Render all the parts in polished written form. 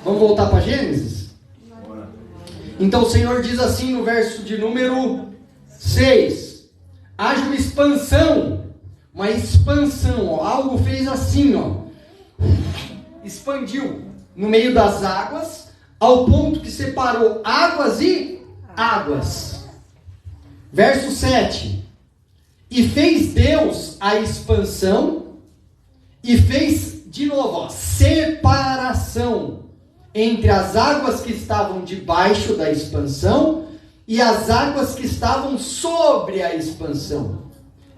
Vamos voltar para Gênesis? Então o Senhor diz assim no verso de número 6: haja uma expansão, ó, algo fez assim, ó, expandiu no meio das águas, ao ponto que separou águas e águas. Verso 7: e fez Deus a expansão, e fez de novo, ó, separação entre as águas que estavam debaixo da expansão e as águas que estavam sobre a expansão.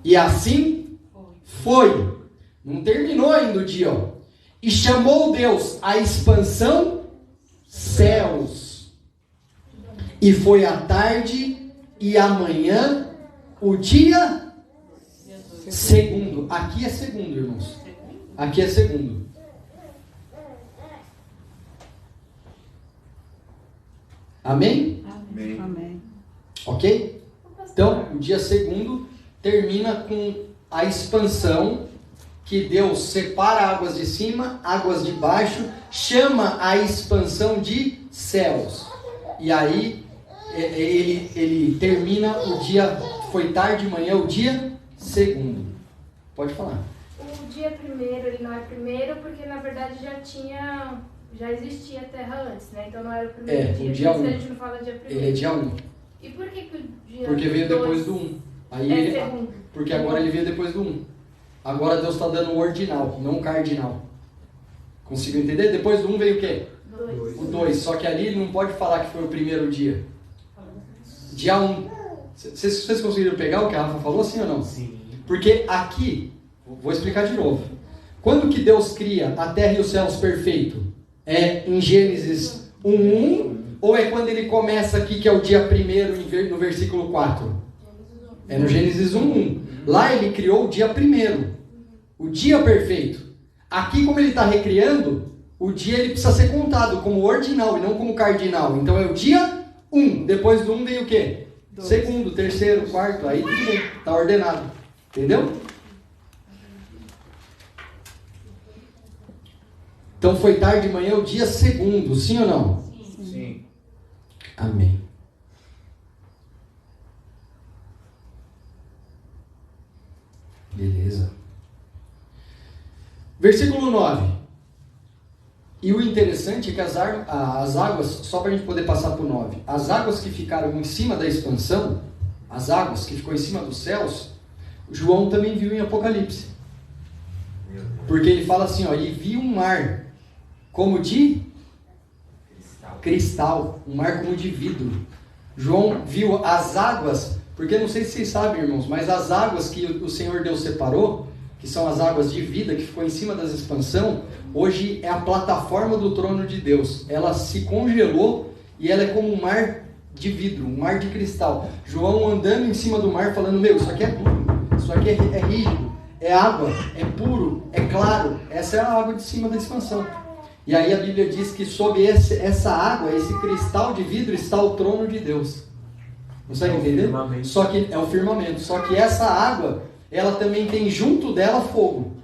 E assim foi. Não terminou ainda o dia, ó. E chamou Deus a expansão céus. E foi a tarde e a manhã o dia segundo. Aqui é segundo, irmãos. Aqui é segundo. Amém? Amém. Amém. Ok? Então, o dia segundo termina com a expansão, que Deus separa águas de cima, águas de baixo, chama a expansão de céus. E aí, ele termina o dia, foi tarde de manhã, o dia segundo. Pode falar. O dia primeiro, ele não é primeiro, porque na verdade já existia a Terra antes, né? Então não era o primeiro dia. O dia Por isso 1. a gente não fala dia primeiro. Ele é dia 1. E por que o dia Porque veio 2 depois do 1. Aí é ele, segundo? porque agora ele veio depois do 1. Agora Deus está dando o ordinal, não o cardinal. Conseguiu entender? Depois do 1 veio o quê? 2. O 2. Só que ali ele não pode falar que foi o primeiro dia. Dia 1. Vocês conseguiram pegar o que a Rafa falou, sim ou não? Sim. Porque aqui, vou explicar de novo. Quando que Deus cria a terra e os céus perfeito? É em Gênesis 1:1 ou é quando ele começa aqui, que é o dia 1º no versículo 4? É no Gênesis 1:1. Lá ele criou o dia 1º, o dia perfeito. Aqui, como ele está recriando, o dia ele precisa ser contado como ordinal e não como cardinal. Então é o dia 1. Depois do 1 vem o quê? Segundo, terceiro, quarto. Aí tudo bem, está ordenado. Entendeu? Então foi tarde de manhã, o dia segundo, sim ou não? Sim. Amém. Beleza. Versículo 9. E o interessante é que as águas, só para a gente poder passar para o 9, as águas que ficaram em cima da expansão, as águas que ficou em cima dos céus, João também viu em Apocalipse. Porque ele fala assim, ó, e vi um mar como de cristal, um mar como de vidro. João viu as águas, porque não sei se vocês sabem, irmãos, mas as águas que o Senhor Deus separou, que são as águas de vida, que ficou em cima das expansão, hoje é a plataforma do trono de Deus. Ela se congelou e ela é como um mar de vidro, um mar de cristal. João andando em cima do mar falando, meu, isso aqui é duro, isso aqui é rígido, é água, é puro, é claro. Essa é a água de cima da expansão. E aí a Bíblia diz que sob essa água, esse cristal de vidro, está o trono de Deus. Consegue entender? Só que é o firmamento. Só que essa água, ela também tem junto dela fogo.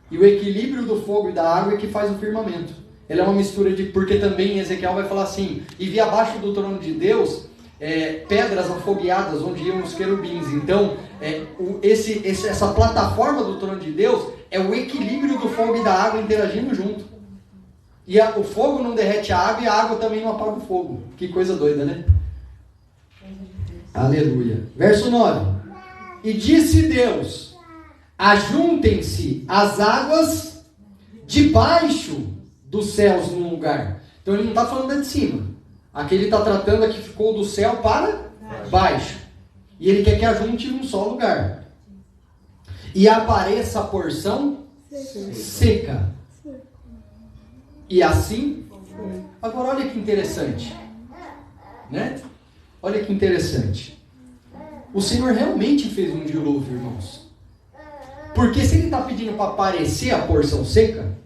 E o equilíbrio do fogo e da água é que faz o firmamento. Ela é uma mistura de... Porque também Ezequiel vai falar assim, e vi abaixo do trono de Deus pedras afogueadas onde iam os querubins. Então, essa plataforma do trono de Deus é o equilíbrio do fogo e da água interagindo junto. E o fogo não derrete a água e a água também não apaga o fogo. Que coisa doida, né? Aleluia. Verso 9. E disse Deus, ajuntem-se as águas debaixo dos céus num lugar. Então ele não está falando da de cima. Aqui ele está tratando aqui, ficou do céu para baixo. E ele quer que ajunte num só lugar. E apareça a porção seca. E assim, agora olha que interessante, né? Olha que interessante. O Senhor realmente fez um dilúvio, irmãos. Porque se ele está pedindo para aparecer a porção seca,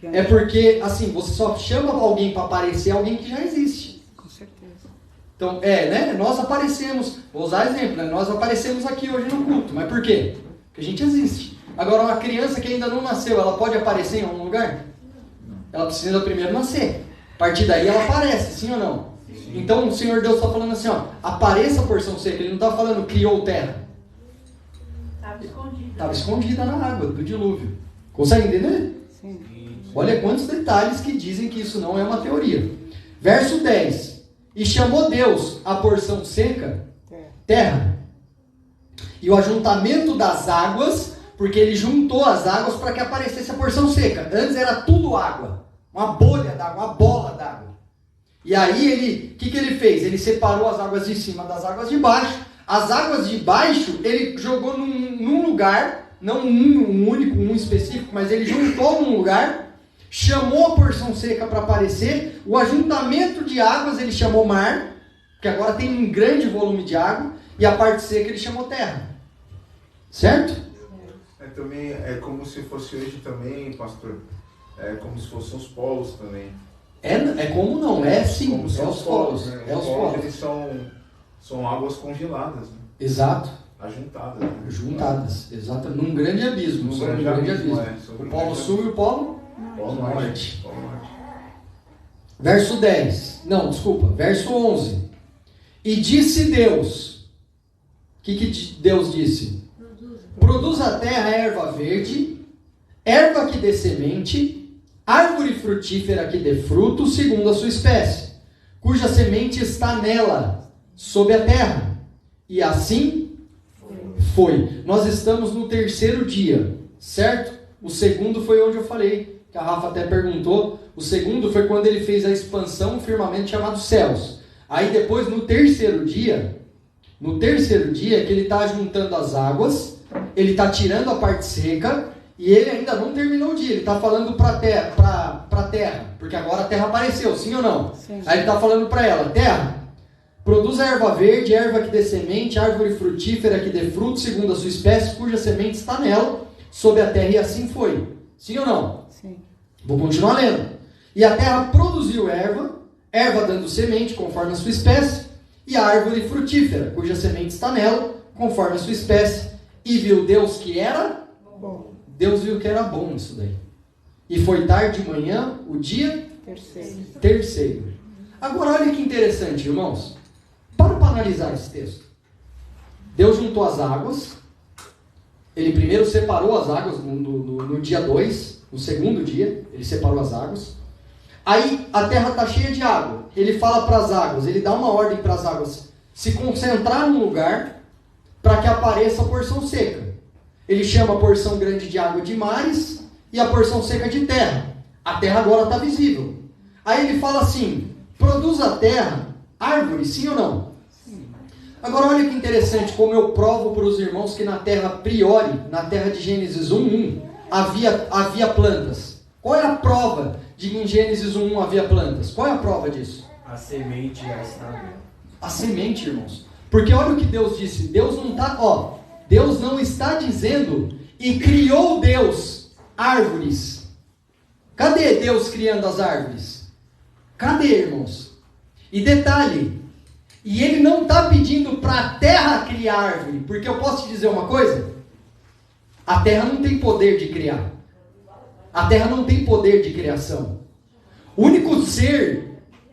É porque, assim, você só chama alguém para aparecer alguém que já existe. Com certeza. Então, né? Nós aparecemos, vou usar exemplo, né? Nós aparecemos aqui hoje no culto. Mas por quê? Porque a gente existe. Agora, uma criança que ainda não nasceu, ela pode aparecer em algum lugar? Ela precisa primeiro nascer. A partir daí ela aparece, sim ou não? Sim. Então o Senhor Deus está falando assim, ó, apareça a porção seca. Ele não está falando criou terra. Estava escondida na água do dilúvio. Consegue entender? Sim. Olha quantos detalhes que dizem que isso não é uma teoria. Verso 10. E chamou Deus a porção seca, terra, e o ajuntamento das águas, porque ele juntou as águas para que aparecesse a porção seca. Antes era tudo água. Uma bolha d'água, uma bola d'água. E aí o que ele fez? Ele separou as águas de cima das águas de baixo. As águas de baixo ele jogou num lugar, não um único, um específico, mas ele juntou num lugar, chamou a porção seca para aparecer. O ajuntamento de águas ele chamou mar, que agora tem um grande volume de água, e a parte seca ele chamou terra. Certo? Também é como se fosse hoje também, pastor. É como se fossem os polos também. É como não, é sim, como é os polos. Né? É os os polos, polos. eles são águas congeladas, né? Exato. Ajuntadas. Né? Juntadas, exato. Num grande abismo. Num grande abismo. O polo sul e o polo norte. Polo norte. Verso 10. Não, desculpa. Verso 11. E disse Deus. O que Deus disse? Produz a terra erva verde, erva que dê semente, árvore frutífera que dê fruto, segundo a sua espécie, cuja semente está nela, sob a terra. E assim foi. Nós estamos no terceiro dia, certo? O segundo foi onde eu falei, que a Rafa até perguntou. O segundo foi quando ele fez a expansão, um firmamento chamado céus. Aí depois, no terceiro dia que ele está juntando as águas, ele está tirando a parte seca, e ele ainda não terminou o dia. Ele está falando para a terra, porque agora a terra apareceu, sim ou não? Sim. Aí ele está falando para ela, terra, produz a erva verde, erva que dê semente, árvore frutífera que dê fruto, segundo a sua espécie, cuja semente está nela, sob a terra, e assim foi. Sim ou não? Sim. Vou continuar lendo. E a terra produziu erva dando semente, conforme a sua espécie, e a árvore frutífera, cuja semente está nela, conforme a sua espécie. E viu Deus que era bom. Deus viu que era bom isso daí. E foi tarde de manhã, o dia terceiro. Agora olha que interessante, irmãos. Para analisar esse texto. Deus juntou as águas. Ele primeiro separou as águas no dia 2. No segundo dia, ele separou as águas. Aí a terra está cheia de água. Ele fala para as águas, ele dá uma ordem para as águas se concentrar num lugar para que apareça a porção seca. Ele chama a porção grande de água de mares e a porção seca de terra. A terra agora está visível. Aí ele fala assim, produz a terra árvore, sim ou não? Sim. Agora olha que interessante, como eu provo para os irmãos que na terra a priori, na terra de Gênesis 1:1, havia plantas. Qual é a prova de que em Gênesis 1:1 havia plantas? Qual é a prova disso? A semente já está. A semente, irmãos. Porque olha o que Deus disse. Deus não está dizendo e criou Deus árvores. Cadê Deus criando as árvores? Cadê, irmãos? E detalhe, e ele não está pedindo para a terra criar árvore, porque eu posso te dizer uma coisa? A terra não tem poder de criar. A terra não tem poder de criação. O único ser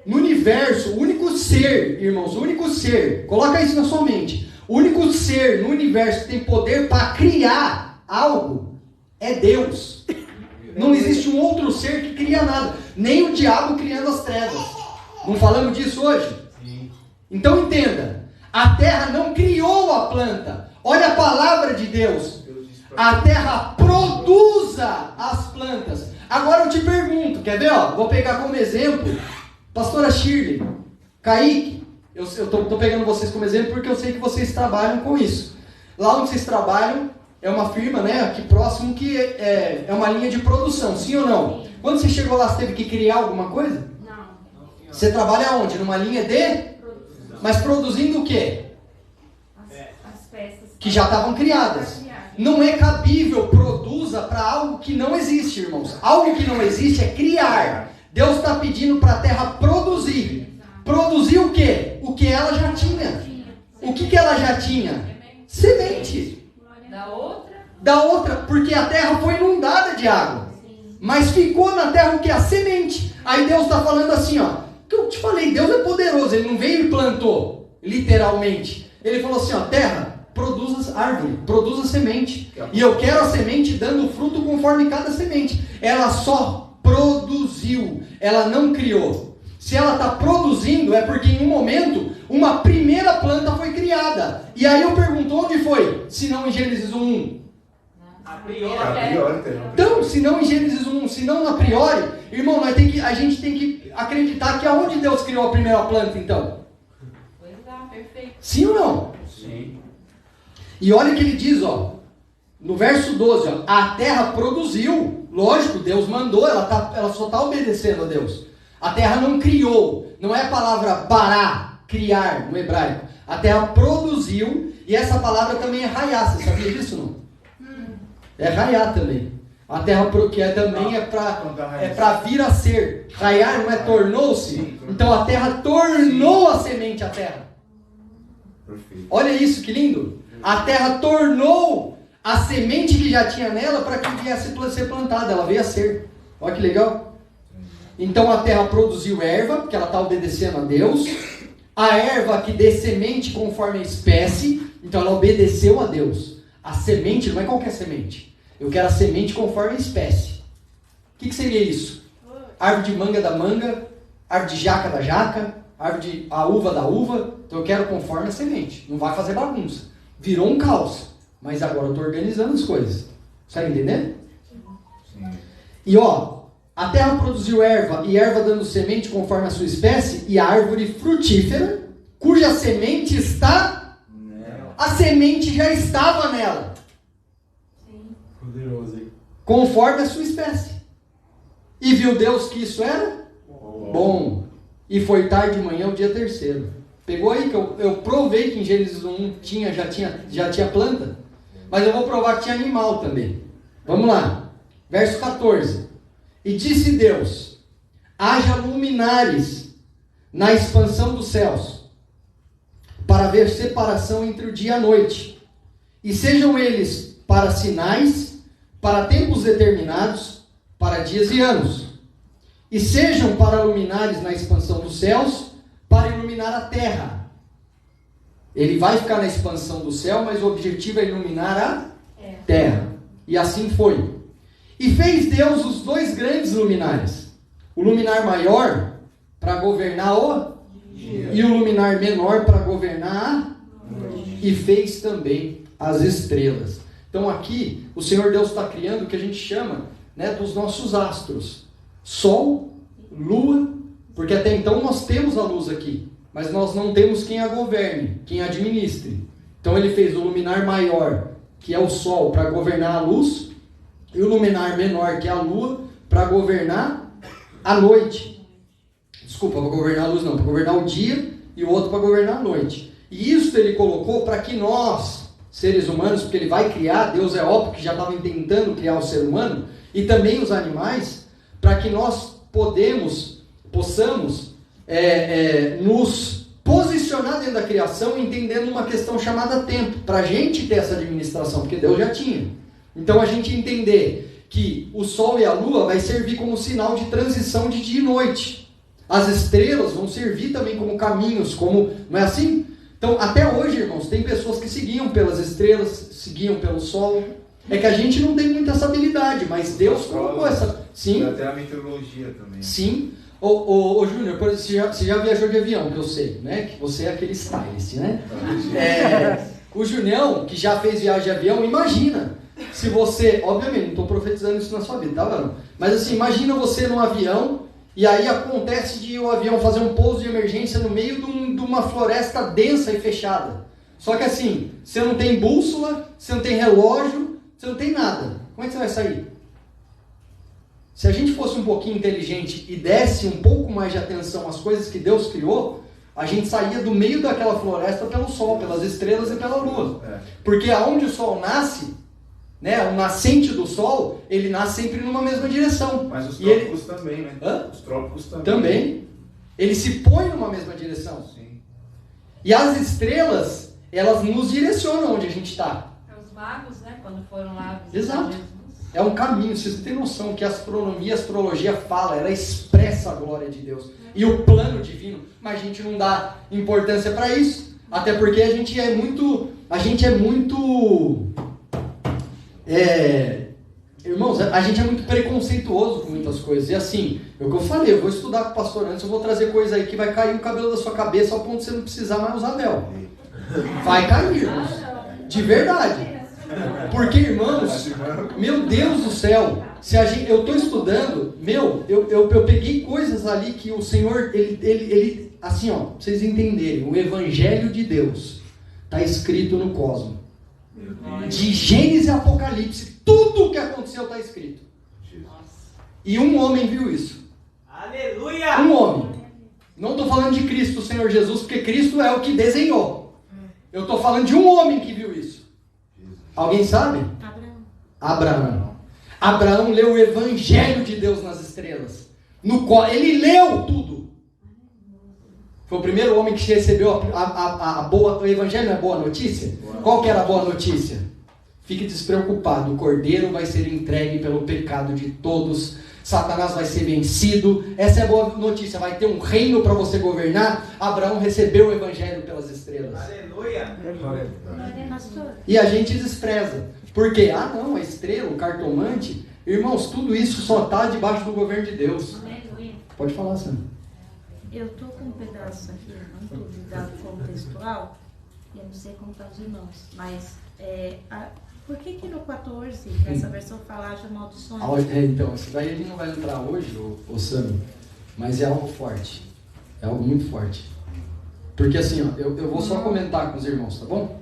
no universo, o único ser, irmãos, o único ser, coloca isso na sua mente, o único ser no universo que tem poder para criar algo é Deus. Não existe um outro ser que cria nada, nem o diabo criando as trevas. Não falamos disso hoje? Sim. Então entenda, a terra não criou a planta. Olha a palavra de Deus. A terra produza as plantas. Agora eu te pergunto, quer ver? Vou pegar como exemplo Pastora Shirley, Kaique. Eu estou pegando vocês como exemplo porque eu sei que vocês trabalham com isso. Lá onde vocês trabalham é uma firma, né, aqui próximo, que é uma linha de produção, sim ou não? Quando você chegou lá, você teve que criar alguma coisa? Não. Você trabalha onde? Numa linha de? Mas produzindo o quê? As peças. que já estavam criadas. Não é cabível produza para algo que não existe, irmãos. Algo que não existe é criar. Deus está pedindo para a terra produzir. Produzir o quê? O que ela já tinha. O que ela já tinha? Semente. Da outra, porque a terra foi inundada de água. Mas ficou na terra o que? A semente. Aí Deus está falando assim, ó. Que eu te falei, Deus é poderoso. Ele não veio e plantou, literalmente. Ele falou assim, ó, terra, produza árvore, produza semente. E eu quero a semente dando fruto conforme cada semente. Ela só produziu, ela não criou. Se ela está produzindo, é porque em um momento, uma primeira planta foi criada. E aí eu pergunto, onde foi? Se não em Gênesis 1:1. A priori. Então, se não em Gênesis 1, se não a priori, irmão, a gente tem que acreditar que aonde Deus criou a primeira planta, então? Perfeito. Sim ou não? Sim. E olha o que ele diz, ó, no verso 12, ó, a terra produziu, lógico, Deus mandou, ela só está obedecendo a Deus. A terra não criou, não é a palavra bará, criar no hebraico. A terra produziu, e essa palavra também é raiá, você sabia disso não? É raiá também. A terra que também é para vir a ser. Raiar não é tornou-se? Então a terra tornou a semente à terra. Perfeito. Olha isso, que lindo. A terra tornou a semente que já tinha nela para que viesse a ser plantada. Ela veio a ser. Olha que legal. Então a terra produziu erva, porque ela está obedecendo a Deus. A erva que dê semente conforme a espécie, então ela obedeceu a Deus. A semente não é qualquer semente. Eu quero a semente conforme a espécie. O que seria isso? Árvore de manga da manga, árvore de jaca da jaca, árvore de a uva da uva. Então eu quero conforme a semente. Não vai fazer bagunça. Virou um caos. Mas agora eu estou organizando as coisas. Está entendendo? Sim. E ó, a terra produziu erva, e erva dando semente conforme a sua espécie, e a árvore frutífera, cuja semente está... A semente já estava nela. Poderoso, hein? Conforme a sua espécie. E viu Deus que isso era bom. E foi tarde de manhã, o dia terceiro. Pegou aí que eu provei que em Gênesis 1 já tinha planta. Mas eu vou provar que tinha animal também. Vamos lá. Verso 14. E disse Deus: haja luminares na expansão dos céus, para haver separação entre o dia e a noite. E sejam eles para sinais, para tempos determinados, para dias e anos. E sejam para luminares na expansão dos céus, para iluminar a terra. Ele vai ficar na expansão do céu, mas o objetivo é iluminar a terra. E assim foi. E fez Deus os dois grandes luminares. O luminar maior para governar o dia, e o luminar menor para governar a noite. E fez também as estrelas. Então aqui o Senhor Deus está criando o que a gente chama, né, dos nossos astros. Sol, lua, porque até então nós temos a luz aqui, mas nós não temos quem a governe, quem a administre. Então ele fez o luminar maior, que é o sol, para governar a luz, e o luminar menor, que é a lua, para governar a noite. Desculpa, para governar a luz não, para governar o dia, e o outro para governar a noite. E isso ele colocou para que nós, seres humanos, porque ele vai criar, Deus é óbvio que já estava tentando criar o ser humano, e também os animais, para que nós possamos nos posicionar dentro da criação, entendendo uma questão chamada tempo, para a gente ter essa administração, porque Deus já tinha. Então a gente entender que o sol e a lua vai servir como sinal de transição de dia e noite. As estrelas vão servir também como caminhos, como, não é assim? Então até hoje, irmãos, tem pessoas que seguiam pelas estrelas, seguiam pelo sol. É que a gente não tem muita essa habilidade, mas Deus colocou essa... Sim. Até a meteorologia também. Sim. Ô Júnior, você já viajou de avião, que eu sei, né? Que você é aquele stylist, né? O Junião, que já fez viagem de avião, imagina, se você... Obviamente, não estou profetizando isso na sua vida, tá, mano? Mas assim, imagina você num avião, e aí acontece de o avião fazer um pouso de emergência no meio de uma floresta densa e fechada. Só que assim, você não tem bússola, você não tem relógio, você não tem nada. Como é que você vai sair? Se a gente fosse um pouquinho inteligente e desse um pouco mais de atenção às coisas que Deus criou, A gente saía do meio daquela floresta pelo sol, pelas estrelas e pela lua. Porque aonde o sol nasce, né, o nascente do sol, ele nasce sempre numa mesma direção. Mas os trópicos também, né? Hã? Os trópicos também. Também. Ele se põe numa mesma direção. Sim. E as estrelas, elas nos direcionam onde a gente está. Os magos, né? Quando foram lá visitar Exato. Jesus. É um caminho. Vocês têm noção que a astronomia, a astrologia fala, ela expressa a glória de Deus. E o plano divino. Mas a gente não dá importância para isso. Até porque a gente é muito... Irmãos, a gente é muito preconceituoso com muitas coisas. E assim, é o que eu falei, eu vou estudar com o pastor antes, eu vou trazer coisa aí que vai cair o cabelo da sua cabeça ao ponto de você não precisar mais usar véu. Vai cair, irmãos. De verdade. Porque, irmãos, meu Deus do céu, eu estou estudando, eu peguei coisas ali que o Senhor, ele assim, ó, pra vocês entenderem, o Evangelho de Deus está escrito no cosmos. De Gênesis e Apocalipse, tudo o que aconteceu está escrito. E um homem viu isso. Aleluia! Um homem. Não estou falando de Cristo, o Senhor Jesus, porque Cristo é o que desenhou. Eu estou falando de um homem que viu isso. Alguém sabe? Abraão leu o Evangelho de Deus nas estrelas. Ele leu tudo. Foi o primeiro homem que recebeu o Evangelho, não é boa notícia? Qual que era a boa notícia? Fique despreocupado, o Cordeiro vai ser entregue pelo pecado de todos, Satanás vai ser vencido, essa é a boa notícia, vai ter um reino para você governar. Abraão recebeu o Evangelho pelas estrelas. Aleluia! E a gente despreza. Por quê? Não, a estrela, o cartomante, irmãos, tudo isso só está debaixo do governo de Deus. Aleluia. Pode falar, Sandra. Eu estou com um pedaço aqui, muito ligado com o textual, eu não sei como estão os irmãos, mas por que no 14, nessa versão fala haja maldições? Então, isso daí a gente não vai entrar hoje, ô Sandra, mas é algo forte, é algo muito forte. Porque assim, ó, eu vou só comentar com os irmãos, tá bom?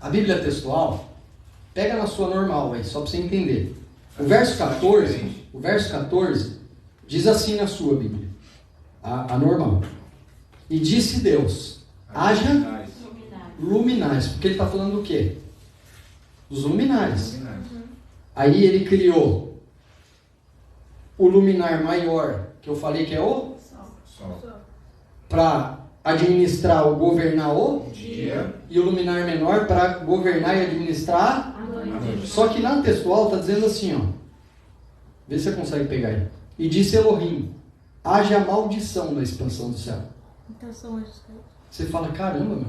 A Bíblia textual, pega na sua normal aí, só para você entender. O verso 14 diz assim na sua Bíblia. A normal. E disse Deus, haja luminares. Porque ele está falando do quê? Dos luminares. Aí ele criou o luminar maior, que eu falei que é o Sol. Para administrar ou governar o Dia. E o luminar menor para governar e administrar À noite. Só que na textual está dizendo assim, ó. Vê se você consegue pegar aí. E disse Elohim, haja maldição na expansão do céu. Então são anjos caídos. Você fala, caramba, meu,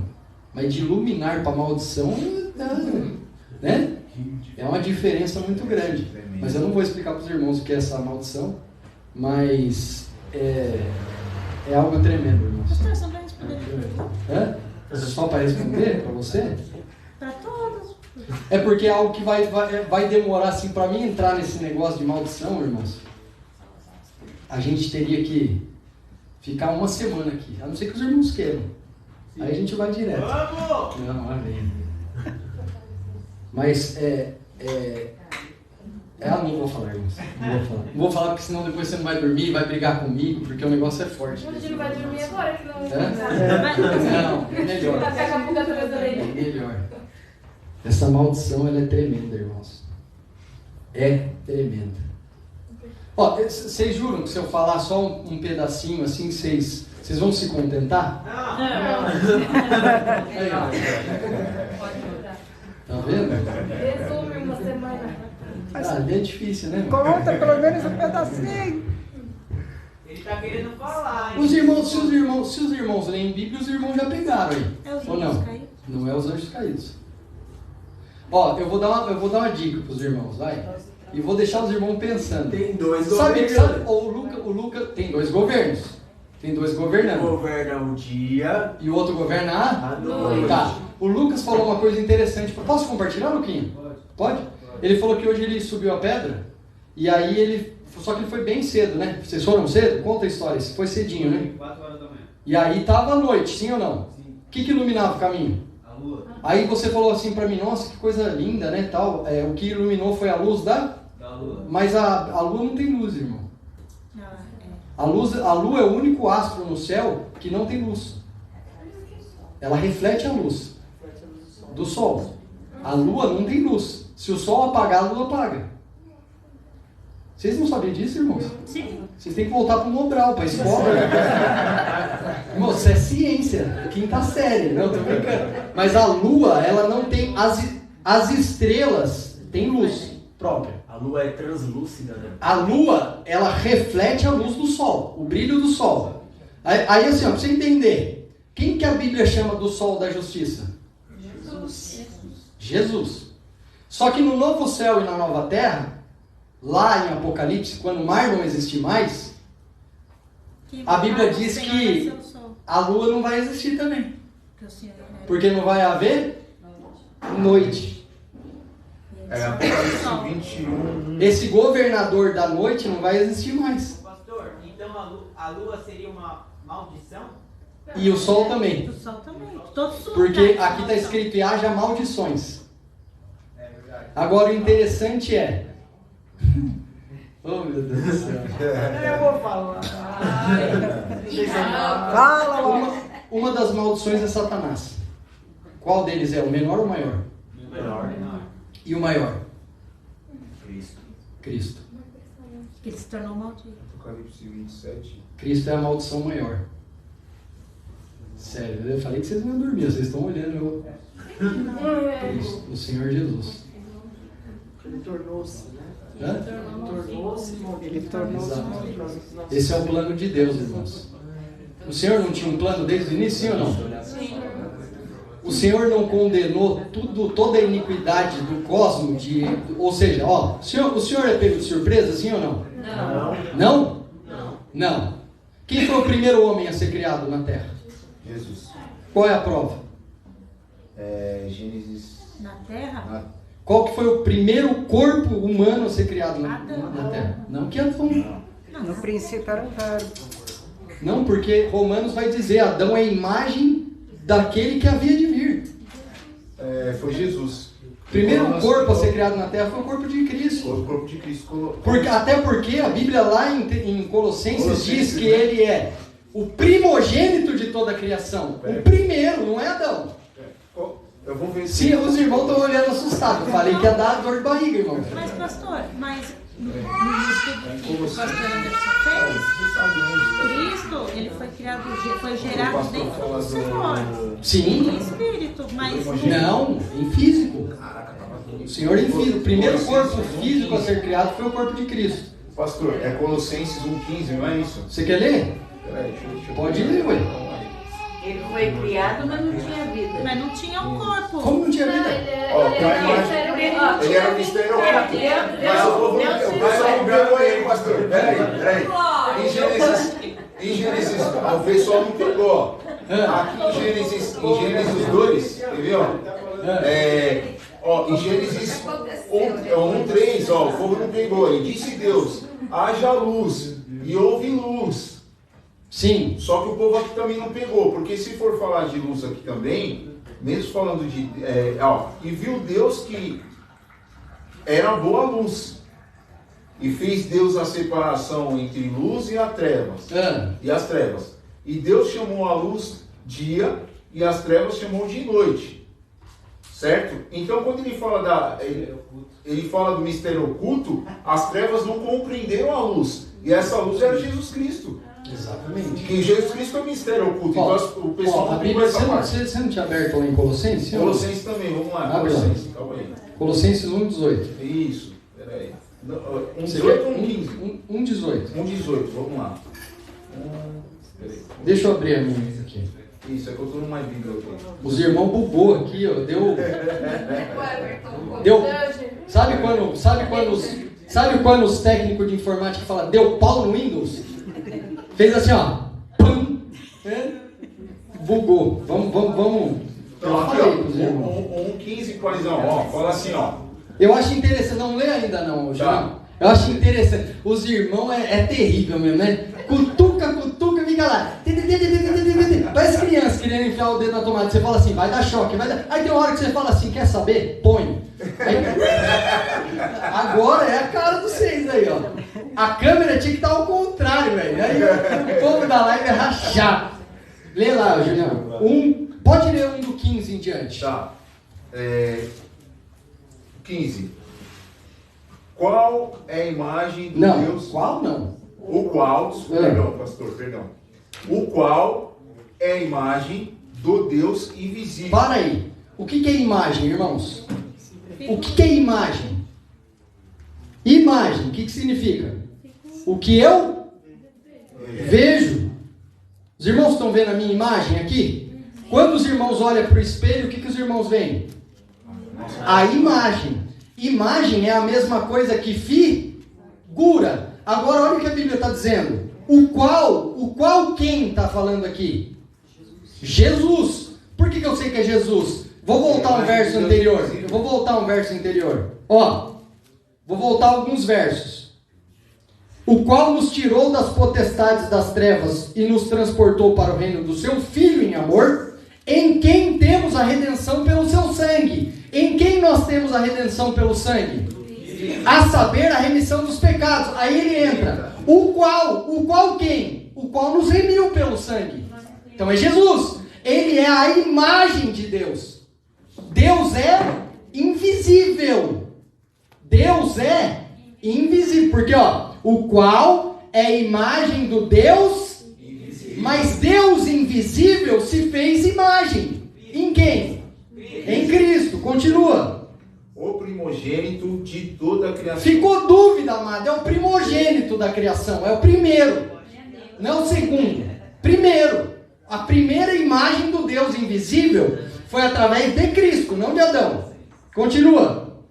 mas de luminar para maldição, né? É uma diferença muito grande. Mas eu não vou explicar para os irmãos o que é essa maldição, mas é algo tremendo, irmãos. Pastor, só para responder. Só para responder para você? Para todos. É porque é algo que vai demorar, assim, para mim entrar nesse negócio de maldição, irmãos. A gente teria que ficar uma semana aqui, a não ser que os irmãos queiram. Aí a gente vai direto. Vamos! Não, amém. Mas não vou falar, irmãos. Não vou falar porque senão depois você não vai dormir e vai brigar comigo, porque o negócio é forte. A gente não vai dormir agora, que não. Não, é melhor. Vai pegar a pulga atrás da É orelha. melhor. Essa maldição, ela é tremenda, irmãos. É tremenda. Ó, vocês juram que se eu falar só um pedacinho assim, vocês vão se contentar? Aí, ó. Pode mudar. Tá vendo? Resume uma semana. É difícil, né? Conta pelo menos um pedacinho. Ele tá querendo falar, hein? Se os irmãos leem Bíblia, os irmãos já pegaram aí. É os Ou não? anjos caídos? Não é os anjos caídos. Ó, eu vou dar uma dica para os irmãos, vai. E vou deixar os irmãos pensando. Tem dois Sabe, governos. o Luca tem dois governos. Tem dois governando. Governa o dia, E o outro governa a... a noite. Tá. O Lucas falou uma coisa interessante. Posso compartilhar, Luquinha? Pode? Ele falou que hoje ele subiu a pedra. E aí só que ele foi bem cedo, né? Vocês foram cedo? Conta a história. Foi cedinho, né? 4 horas da manhã. E aí tava a noite, sim ou não? Sim. O que iluminava o caminho? A lua Aí você falou assim pra mim, nossa, que coisa linda, né? Tal. O que iluminou foi a luz da... da lua. Mas a lua não tem luz, irmão. Ah, A lua é o único astro no céu que não tem luz. Ela reflete a luz do sol. A lua não tem luz. Se o sol apagar, a lua apaga. Vocês não sabiam disso, irmãos? Sim. Vocês têm que voltar para o Mobral, para a escola. Irmão, isso é ciência. Quinta série. Não, tô brincando. Mas a lua, ela não tem... As estrelas têm luz própria. A lua é translúcida, né? A lua, ela reflete a luz do sol, o brilho do sol. Aí assim, ó, pra você entender, quem que a Bíblia chama do sol da justiça? Jesus. Só que no novo céu e na nova terra, lá em Apocalipse, quando o mar não existir mais, a Bíblia diz que a lua não vai existir também. Porque não vai haver noite. É Apocalipse 21. Esse governador da noite não vai existir mais. Pastor, então a lua seria uma maldição? E o sol também. O sol também. Todos os Porque lugares aqui está são escrito: e haja maldições. É verdade. Agora o interessante é. Oh, meu Deus do céu. Eu vou falar. Fala logo. Uma das maldições é Satanás. Qual deles é? O menor ou o maior? Menor. E o maior? Cristo. Cristo. que ele se tornou maldito. Apocalipse 27. Cristo é a maldição maior. Sério, eu falei que vocês não iam dormir, vocês estão olhando. Cristo, o Senhor Jesus. Ele tornou-se, né? Hã? Ele tornou-se Exato. maldito. Esse é o plano de Deus, irmãos. O Senhor não tinha um plano desde o início, sim ou não? O Senhor não condenou toda a iniquidade do cosmos, ou seja, o Senhor é pego de surpresa, sim ou não? Não. Não? Quem foi o primeiro homem a ser criado na Terra? Jesus. Qual é a prova? Gênesis. Na terra? Qual que foi o primeiro corpo humano a ser criado na Adão. Terra? Não que Adão. No princípio era o verbo. Não, porque Romanos vai dizer, Adão é a imagem daquele que havia de vir. Foi Jesus. Primeiro corpo a ser criado na Terra foi o corpo de Cristo. Foi o corpo de Cristo. Até porque a Bíblia lá em Colossenses diz que ele é o primogênito de toda a criação. O primeiro, não é Adão. Eu vou ver Se os irmãos estão olhando assustados. Eu falei que ia dar dor de barriga, irmão. Mas, pastor, no estudo que o pastor Anderson fez, Cristo, ele foi criado, foi gerado dentro do Senhor. Sim. Em espírito, mas Não, em físico. O Senhor em físico. O primeiro corpo físico a ser criado foi o corpo de Cristo. Pastor, é Colossenses 1,15, não é isso? Você quer ler? Peraí, deixa eu Pode ler, ué. Ele foi criado, mas não tinha vida. mas não tinha um corpo. Como não tinha Não, vida? Ele era um mistério oculto. Mas o povo não pegou ele, pastor. Peraí. Em Gênesis, o pessoal não pegou. Aqui em Gênesis 2, entendeu? Em Gênesis 1,3, o fogo não pegou. E disse Deus: haja luz, e houve luz. Sim. Só que o povo aqui também não pegou, porque se for falar de luz aqui também, mesmo falando de... e viu Deus que era boa luz, e fez Deus a separação entre luz e as trevas. E Deus chamou a luz dia, e as trevas chamou de noite. Certo? Então quando ele fala ele fala do mistério oculto, as trevas não compreenderam a luz, e essa luz era Jesus Cristo. Exatamente. Que Jesus Cristo é mistério oculto. Então o pessoal a não Bíblia, essa parte. você não tinha aberto lá em Colossenses? Colossenses também, vamos lá. Abre lá. Colossenses, calma aí. Colossenses 1,18. Isso, peraí. Você 1,18 quer? ou 15? 1,18. 1,18, vamos lá. Peraí. Deixa eu abrir a minha aqui. Isso, é que eu estou numa Bíblia aqui. Os irmãos bugou aqui, ó. Deu. Sabe quando os técnicos de informática falam deu pau no Windows? Fez assim, ó. Pum, bugou. Vamos. Então, aqui, falei pros irmãos. 1,15, Parizão, fala assim, Eu acho interessante, não lê ainda não, João. Eu acho interessante. Os irmãos é terrível mesmo, né? Cutuca, fica lá. Parece criança querendo enfiar o dedo na tomada. Você fala assim, vai dar choque, vai dar. Aí tem uma hora que você fala assim, quer saber? Põe. Aí... Agora é a cara dos seis aí, ó. A câmera tinha que estar ao contrário. Aí o povo da live é rachar. Lê lá, Julião. Pode ler do 15 em diante. Tá. 15. Qual é a imagem do Não, Deus? qual não? O qual, perdão, pastor, perdão. O qual é a imagem do Deus invisível. Para aí. O que é imagem, irmãos? O que é imagem? Imagem, o que significa? O que eu vejo. Os irmãos estão vendo a minha imagem aqui? Quando os irmãos olham para o espelho, o que os irmãos veem? A imagem. Imagem é a mesma coisa que figura. Agora olha o que a Bíblia está dizendo. O qual quem está falando aqui? Jesus. Por que eu sei que é Jesus? Vou voltar um verso anterior. Eu vou voltar um verso anterior. Ó, vou voltar alguns versos. O qual nos tirou das potestades das trevas e nos transportou para o reino do seu Filho em amor, em quem temos a redenção pelo seu sangue. Em quem nós temos a redenção pelo sangue? A saber, a remissão dos pecados. Aí ele entra. O qual quem? O qual nos remiu pelo sangue. Então é Jesus. Ele é a imagem de Deus. Deus é invisível. Deus é invisível. Porque, ó, o qual é a imagem do Deus, mas Deus invisível se fez imagem. Em quem? Em Cristo. Continua. O primogênito de toda a criação. Ficou dúvida, amado. É o primogênito da criação. É o primeiro. Não o segundo. Primeiro. A primeira imagem do Deus invisível foi através de Cristo, não de Adão. Continua.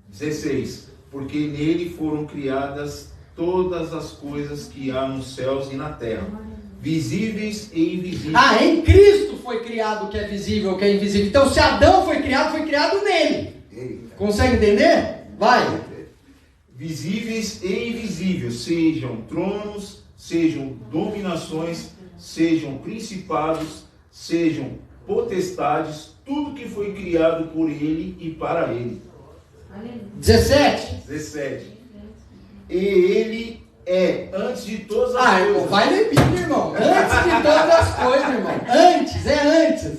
16. Porque nele foram criadas todas as coisas que há nos céus e na terra, visíveis e invisíveis. Ah, em Cristo foi criado o que é visível, o que é invisível. Então, se Adão foi criado nele. Consegue entender? Vai. Visíveis e invisíveis, sejam tronos, sejam dominações, sejam principados, sejam potestades, tudo que foi criado por ele e para ele. 17. 17. E ele é antes de todas as coisas. Irmão, vai ler Bíblia, irmão. Antes de todas as coisas, irmão. Antes.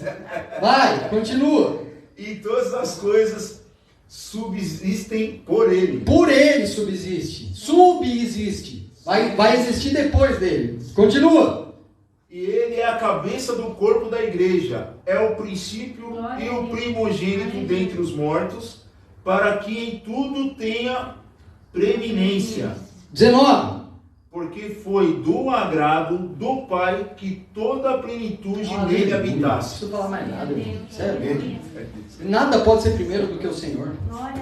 Vai, continua. E todas as coisas subsistem por ele. Por ele subsiste. Subsiste. Vai existir depois dele. Continua. E ele é a cabeça do corpo da igreja. É o princípio e o primogênito dentre os mortos, para que em tudo tenha preeminência. 19. Porque foi do agrado do Pai que toda a plenitude nele habitasse. Não preciso falar mais nada, irmão. Sério. Nada pode ser primeiro do que o Senhor.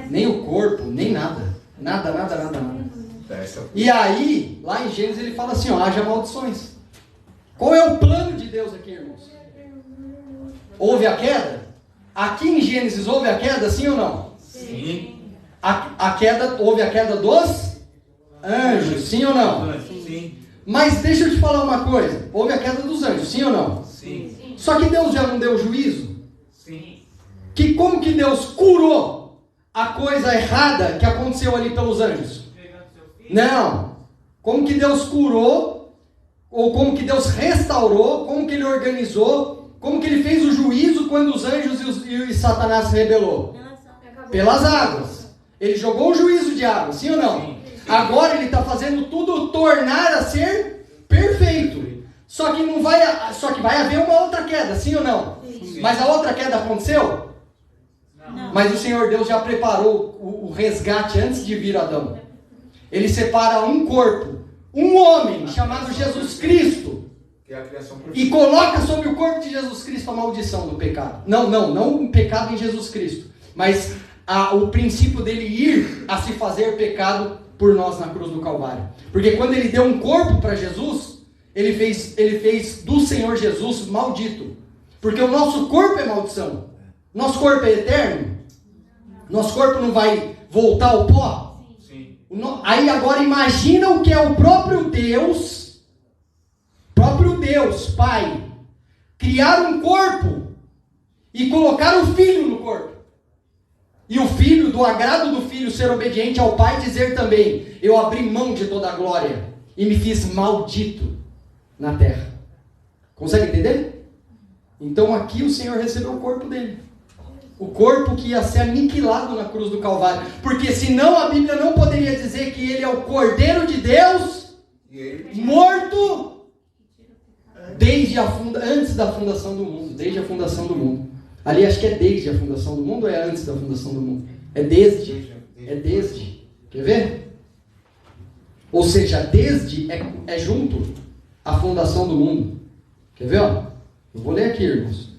Nem o corpo, nem nada. Nada. E aí, lá em Gênesis ele fala assim, ó, haja maldições. Qual é o plano de Deus aqui, irmãos? Houve a queda? Aqui em Gênesis houve a queda, sim ou não? Sim. Houve a queda dos anjos, sim ou não? Sim. Mas deixa eu te falar uma coisa. Houve a queda dos anjos, sim ou não? Sim. Só que Deus já não deu juízo? Sim. Como que Deus curou a coisa errada que aconteceu ali pelos anjos? Não. Como que Deus curou, ou como que Deus restaurou, como que Ele organizou, como que Ele fez o juízo quando os anjos e Satanás se rebelou? Pelas águas. Ele jogou o juízo de águas, sim ou não? Sim. Agora Ele está fazendo tudo tornar a ser perfeito. Só que vai haver uma outra queda, sim ou não? Sim. Mas a outra queda aconteceu? Não. Mas o Senhor Deus já preparou o resgate antes de vir Adão. Ele separa um corpo, um homem chamado Jesus Cristo, que é a criação perfeita, e coloca sobre o corpo de Jesus Cristo a maldição do pecado. Não o pecado em Jesus Cristo, mas o princípio dele ir a se fazer pecado por nós na cruz do Calvário. Porque quando ele deu um corpo para Jesus, ele fez do Senhor Jesus maldito. Porque o nosso corpo é maldição. Nosso corpo é eterno. Nosso corpo não vai voltar ao pó. Aí agora imagina o que é o próprio Deus, Pai, criar um corpo e colocar o Filho no corpo. E o Filho, do agrado do Filho ser obediente ao Pai, dizer também, eu abri mão de toda a glória. e me fiz maldito na terra. Consegue entender? Então aqui o Senhor recebeu o corpo dele. O corpo que ia ser aniquilado na cruz do Calvário. Porque senão a Bíblia não poderia dizer que ele é o Cordeiro de Deus morto antes da fundação do mundo. Desde a fundação do mundo. Ali acho que é desde a fundação do mundo ou é antes da fundação do mundo? É desde. É desde. Quer ver? Ou seja, desde é junto à fundação do mundo. Quer ver? Ó? Eu vou ler aqui, irmãos.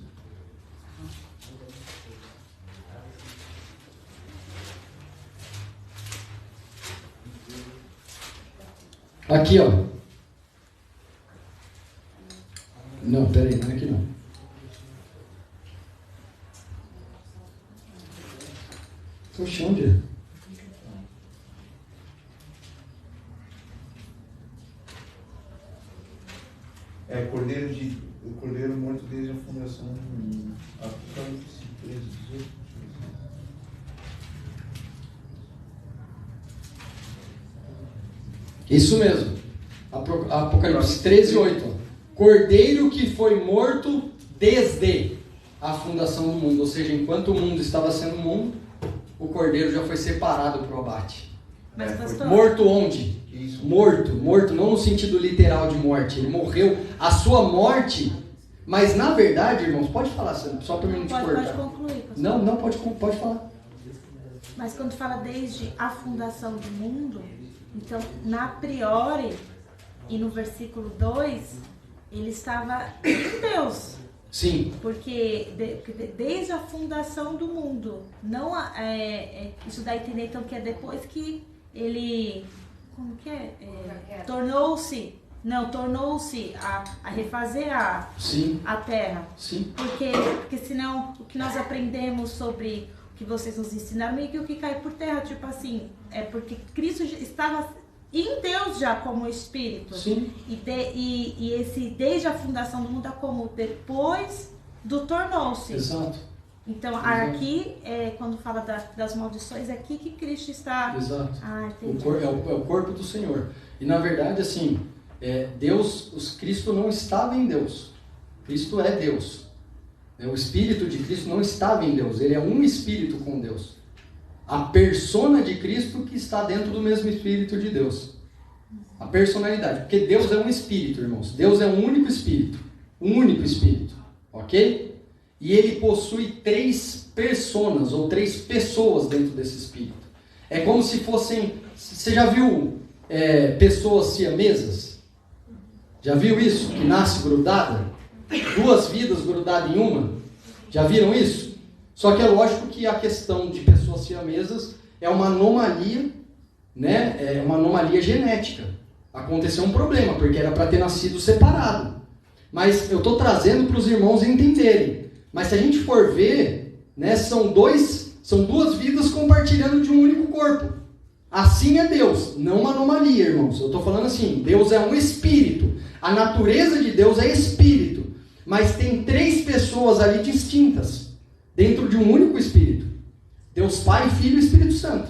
Aqui, ó. Não, peraí, não é aqui não. Poxa, onde é? É o Cordeiro morto desde a fundação do mundo. Apocalipse 13, 18. Isso mesmo. Apocalipse 13, 8. Cordeiro que foi morto desde a fundação do mundo. Ou seja, enquanto o mundo estava sendo mundo, o cordeiro já foi separado para o abate. Mas, pastor, morto onde? Isso. Morto não no sentido literal de morte. Ele morreu. A sua morte. Mas na verdade, irmãos, pode falar, só para mim não te cortar. Pode concluir, pastor. Não, pode falar. Mas quando fala desde a fundação do mundo, então, na priori, e no versículo 2, ele estava em Deus. Sim. Porque desde a fundação do mundo, não isso dá a entender então que é depois que ele, como que é? Tornou-se a refazer a terra. Sim. Porque senão o que nós aprendemos sobre o que vocês nos ensinaram, meio que o que cai por terra, tipo assim, é porque Cristo estava em Deus já como Espírito. Sim. E esse desde a fundação do mundo é como depois do tornou-se. Exato. Então, Exato. aqui, quando fala das maldições, é aqui que Cristo está... Exato. Entendi. É o corpo do Senhor. E na verdade, assim, Cristo não estava em Deus. Cristo é Deus. O Espírito de Cristo não estava em Deus. Ele é um Espírito com Deus. A persona de Cristo que está dentro do mesmo Espírito de Deus. A personalidade. Porque Deus é um Espírito, irmãos. Deus é um único Espírito. Um único Espírito. Ok? E ele possui 3 personas, ou 3 pessoas dentro desse Espírito. É como se fossem... Você já viu pessoas siamesas? Já viu isso? Que nasce grudada? 2 vidas grudadas em uma? Já viram isso? Só que é lógico que a questão de pessoas siamesas é uma anomalia, né? É uma anomalia genética. Aconteceu um problema, porque era para ter nascido separado. Mas eu estou trazendo para os irmãos entenderem. Mas se a gente for ver, né, são 2 vidas compartilhando de um único corpo. Assim é Deus, não uma anomalia, irmãos. Eu estou falando assim, Deus é um espírito. A natureza de Deus é espírito. Mas tem 3 pessoas ali distintas, dentro de um único espírito. Deus Pai, Filho e Espírito Santo.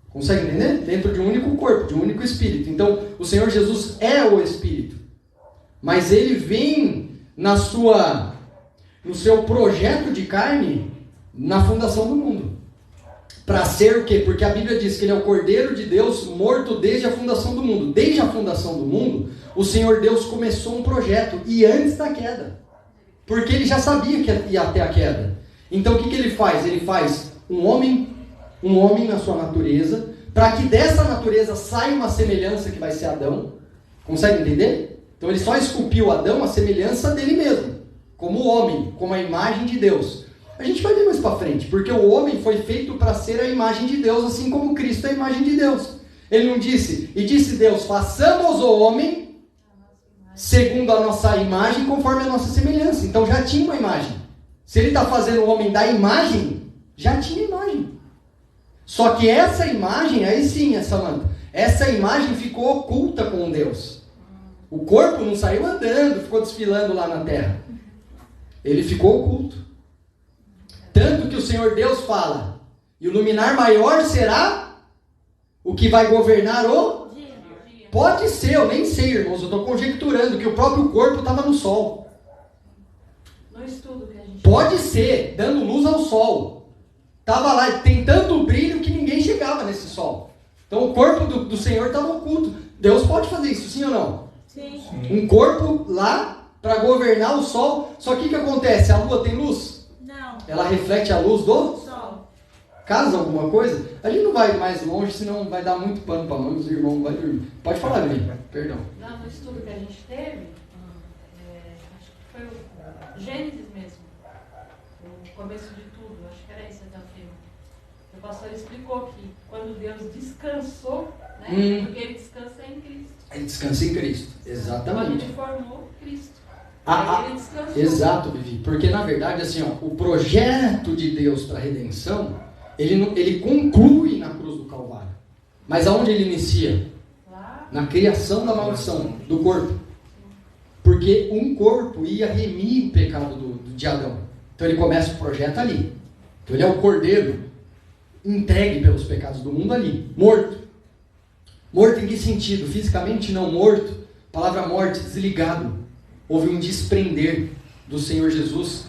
Consegue entender? Dentro de um único corpo, de um único espírito. Então, o Senhor Jesus é o Espírito. Mas ele vem no seu projeto de carne na fundação do mundo. Para ser o quê? Porque a Bíblia diz que ele é o Cordeiro de Deus morto desde a fundação do mundo. Desde a fundação do mundo, o Senhor Deus começou um projeto. E antes da queda. Porque ele já sabia que ia até a queda. Então o que ele faz? Ele faz um homem na sua natureza, para que dessa natureza saia uma semelhança que vai ser Adão. Consegue entender? Então ele só esculpiu Adão a semelhança dele mesmo, como homem, como a imagem de Deus. A gente vai ver mais para frente, porque o homem foi feito para ser a imagem de Deus, assim como Cristo é a imagem de Deus. Ele não disse, e disse Deus, façamos o homem segundo a nossa imagem, conforme a nossa semelhança. Então já tinha uma imagem. Se ele está fazendo o homem da imagem, já tinha imagem. Só que essa imagem, aí sim, Samanta, essa imagem ficou oculta com Deus. O corpo não saiu andando, ficou desfilando lá na terra. Ele ficou oculto. Tanto que o Senhor Deus fala, e o luminar maior será o que vai governar o Pode ser, eu nem sei, irmãos, eu estou conjecturando que o próprio corpo estava no sol. No estudo que a gente... Pode ser, dando luz ao sol. Estava lá, tem tanto brilho que ninguém chegava nesse sol. Então o corpo do Senhor estava oculto. Deus pode fazer isso, sim ou não? Sim. Um corpo lá para governar o sol. Só que o que acontece? A lua tem luz? Não. Ela reflete a luz do Sol. casa, alguma coisa? A gente não vai mais longe, senão vai dar muito pano para nós, os irmãos vão dormir. Pode falar, Vivi. Perdão. Lá no estudo que a gente teve, acho que foi o Gênesis mesmo, o começo de tudo, acho que era esse até o tema. O pastor explicou que quando Deus descansou, né, porque ele descansa em Cristo. Ele descansa em Cristo. Quando Exatamente. ele formou Cristo. Ah, Aí ele descansou. Exato, Vivi. Porque na verdade, assim, ó, o projeto de Deus para a redenção, ele conclui na cruz do Calvário. Mas aonde ele inicia? Lá, Na criação da maldição do corpo. Porque um corpo ia remir o pecado de Adão. Então ele começa o projeto ali. Então ele é o cordeiro entregue pelos pecados do mundo ali, morto. Morto em que sentido? Fisicamente não, morto. Palavra morte, desligado. Houve um desprender do Senhor Jesus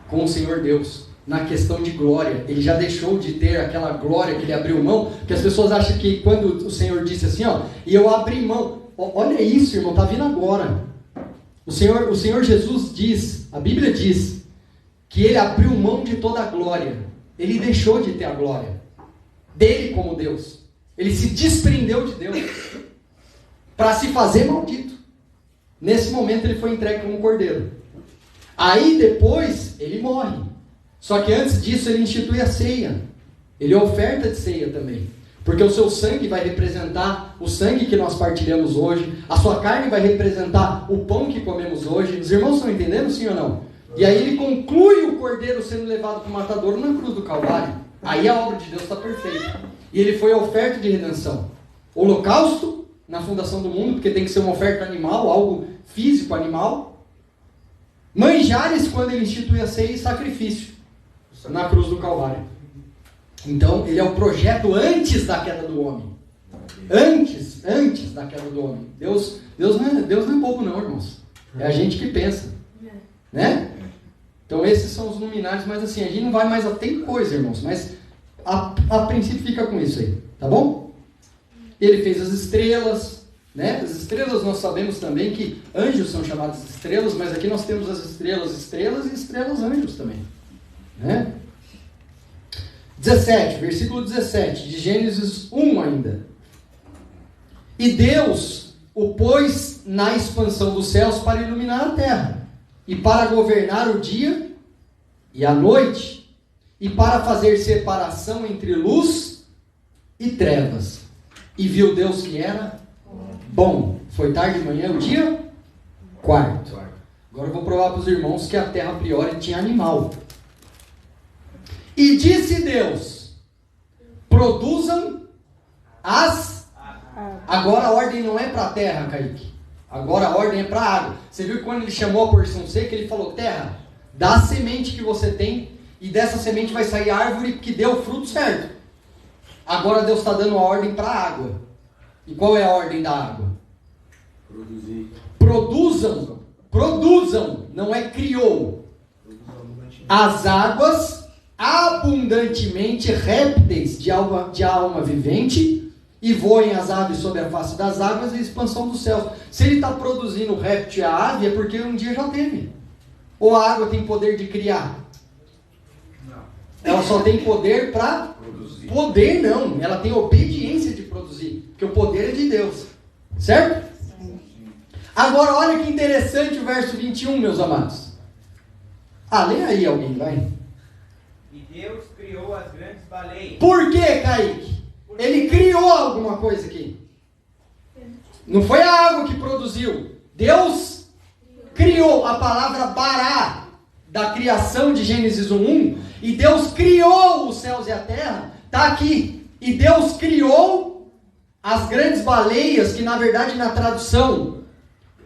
com o Senhor Deus. Na questão de glória, ele já deixou de ter aquela glória que ele abriu mão, que as pessoas acham que quando o Senhor disse assim, ó, e eu abri mão, olha isso, irmão, está vindo agora. O Senhor Jesus diz, a Bíblia diz, que ele abriu mão de toda a glória, ele deixou de ter a glória dele como Deus, ele se desprendeu de Deus para se fazer maldito. Nesse momento ele foi entregue como cordeiro. Aí depois ele morre. Só que antes disso ele institui a ceia. Ele oferta de ceia também. Porque o seu sangue vai representar o sangue que nós partilhamos hoje. A sua carne vai representar o pão que comemos hoje. Os irmãos estão entendendo, sim ou não? E aí ele conclui o cordeiro sendo levado para o matadouro na cruz do Calvário. Aí a obra de Deus está perfeita. E ele foi a oferta de redenção. Holocausto na fundação do mundo, porque tem que ser uma oferta animal, algo físico animal. Manjares quando ele institui a ceia e sacrifício na cruz do Calvário. Então, ele é o projeto antes da queda do homem. Antes da queda do homem. Deus não é bobo não, irmãos. É a gente que pensa. Né? Então, esses são os luminares, mas assim, a gente não vai mais a... Tem coisa, irmãos, mas a princípio fica com isso aí. Tá bom? Ele fez as estrelas, né? As estrelas nós sabemos também que anjos são chamados de estrelas, mas aqui nós temos as estrelas e estrelas anjos também. Né? 17, versículo 17, de Gênesis 1 ainda. E Deus o pôs na expansão dos céus para iluminar a terra, e para governar o dia e a noite, e para fazer separação entre luz e trevas. E viu Deus que era bom. Foi tarde de manhã, o dia quarto. Agora eu vou provar para os irmãos que a terra a priori tinha animal. E disse Deus, produzam as... Agora a ordem não é para a terra, Kaique. Agora a ordem é para a água. Você viu que quando ele chamou a porção seca, ele falou, terra, dá a semente que você tem, e dessa semente vai sair árvore que dê o fruto certo. Agora Deus está dando a ordem para a água. E qual é a ordem da água? Produzam, não é criou. As águas abundantemente répteis de alma vivente, e voem as aves sobre a face das águas e a expansão dos céus. Se ele está produzindo réptil e a ave, é porque um dia já teve. Ou a água tem poder de criar? Não. Ela só tem poder para produzir. Poder não, ela tem obediência de produzir, porque o poder é de Deus. Certo? Sim. Agora olha que interessante o verso 21, meus amados. Lê aí alguém, vai. E Deus criou as grandes baleias. Por que, Kaique? Ele criou alguma coisa aqui. Não foi a água que produziu. Deus criou. A palavra bará, da criação de Gênesis 1:1, e Deus criou os céus e a terra, está aqui. E Deus criou as grandes baleias, que na verdade na tradução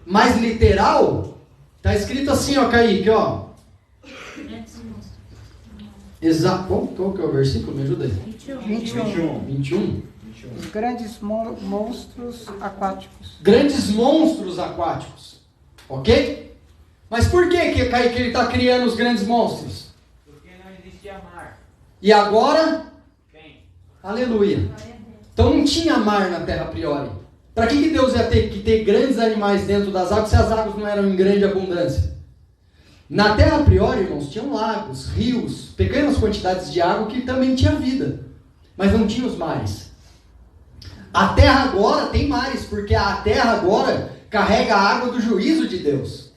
mais literal, está escrito assim, ó, Kaique, ó. Exato. Qual que é o versículo? Me ajuda aí. 21. 21. Os grandes monstros aquáticos. Grandes monstros aquáticos. Ok? Mas por que ele está criando os grandes monstros? Porque não existia mar. E agora? Tem. Aleluia. Então não tinha mar na terra a priori. Para que Deus ia ter que ter grandes animais dentro das águas se as águas não eram em grande abundância? Na terra a priori, irmãos, tinham lagos, rios, pequenas quantidades de água que também tinha vida. Mas não tinha os mares. A terra agora tem mares, porque a terra agora carrega a água do juízo de Deus.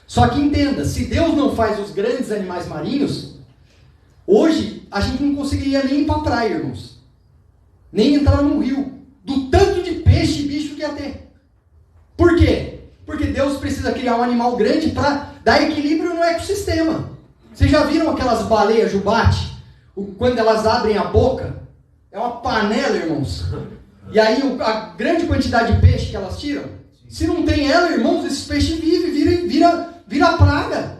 Só que entenda, se Deus não faz os grandes animais marinhos, hoje a gente não conseguiria nem ir para a praia, irmãos. Nem entrar num rio. Do tanto de peixe e bicho que ia ter. Por quê? Porque Deus precisa criar um animal grande para dar equilíbrio no ecossistema. Vocês já viram aquelas baleias jubarte? Quando elas abrem a boca, é uma panela, irmãos. E aí a grande quantidade de peixe que elas tiram, se não tem ela, irmãos, esse peixe vive, vira praga.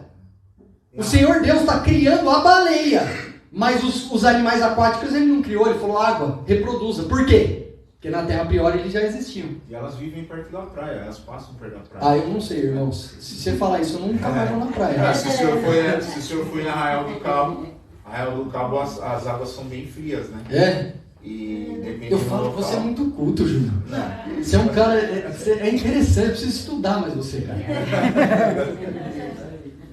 O Senhor Deus está criando a baleia, mas os animais aquáticos ele não criou, ele falou água, reproduza. Por quê? Porque na terra a priori eles já existiam. E elas vivem perto da praia, elas passam perto da praia. Ah, eu não sei, irmãos. Se você falar isso, eu nunca mais vou na praia. Se o senhor foi na Arraial do Cabo, as águas são bem frias, né? É? E depende Eu do falo, local. você é muito culto, Júnior. Você é um cara, é interessante, eu preciso estudar mais você, cara.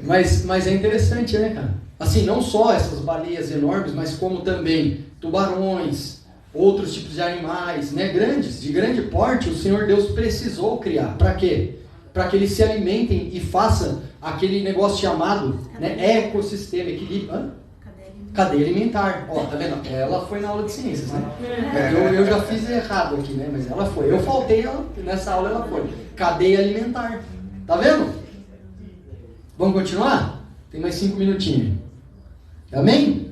Mas é interessante, né, cara? Assim, não só essas baleias enormes, mas como também tubarões, outros tipos de animais, né, grandes, de grande porte, o Senhor Deus precisou criar. Para quê? Para que eles se alimentem e façam aquele negócio chamado, né, ecossistema, equilíbrio. Hã? Cadeia alimentar. Ó, tá vendo? Ela foi na aula de ciências, né? Eu já fiz errado aqui, né? Mas ela foi. Eu faltei, nessa aula ela foi. Cadeia alimentar. Tá vendo? Vamos continuar? Tem mais 5 minutinhos. Amém?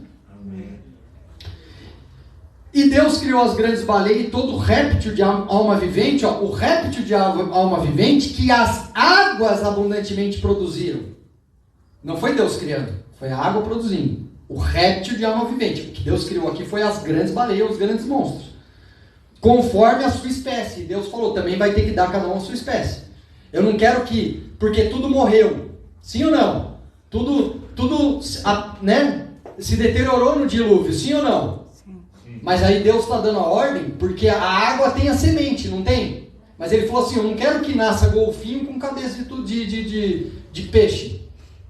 E Deus criou as grandes baleias e todo réptil de alma vivente, ó, o réptil de alma vivente que as águas abundantemente produziram. Não foi Deus criando, foi a água produzindo. O réptil de alma vivente. O que Deus criou aqui foi as grandes baleias, os grandes monstros. Conforme a sua espécie. Deus falou, também vai ter que dar cada um a sua espécie. Eu não quero que, porque tudo morreu. Sim ou não? Tudo né, se deteriorou no dilúvio, sim ou não? Mas aí Deus está dando a ordem, porque a água tem a semente, não tem? Mas ele falou assim, eu não quero que nasça golfinho com cabeça de peixe.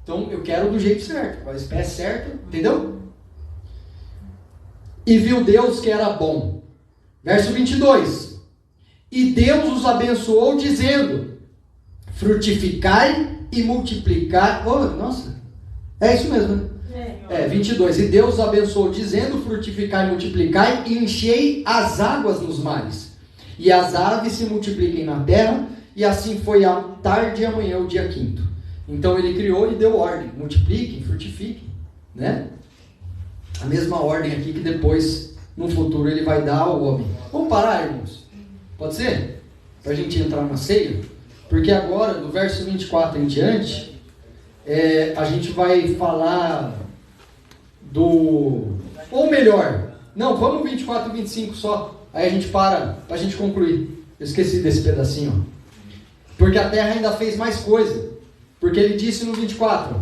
Então eu quero do jeito certo, com a espécie certa, entendeu? E viu Deus que era bom. Verso 22. E Deus os abençoou dizendo, frutificai e multiplicai. Oh, nossa, é isso mesmo, né? 22. E Deus os abençoou dizendo, frutificai e multiplicai e enchei as águas nos mares. E as aves se multipliquem na terra. E assim foi a tarde e amanhã, o dia 5º. Então ele criou e deu ordem. Multipliquem, frutifiquem. Né? A mesma ordem aqui que depois, no futuro, ele vai dar ao homem. Vamos parar, irmãos? Pode ser? Para a gente entrar na ceia? Porque agora, do verso 24 em diante, a gente vai falar do... Ou melhor, não, vamos 24 e 25 só. Aí a gente para a gente concluir. Eu esqueci desse pedacinho. Porque a terra ainda fez mais coisa. Porque ele disse no 24,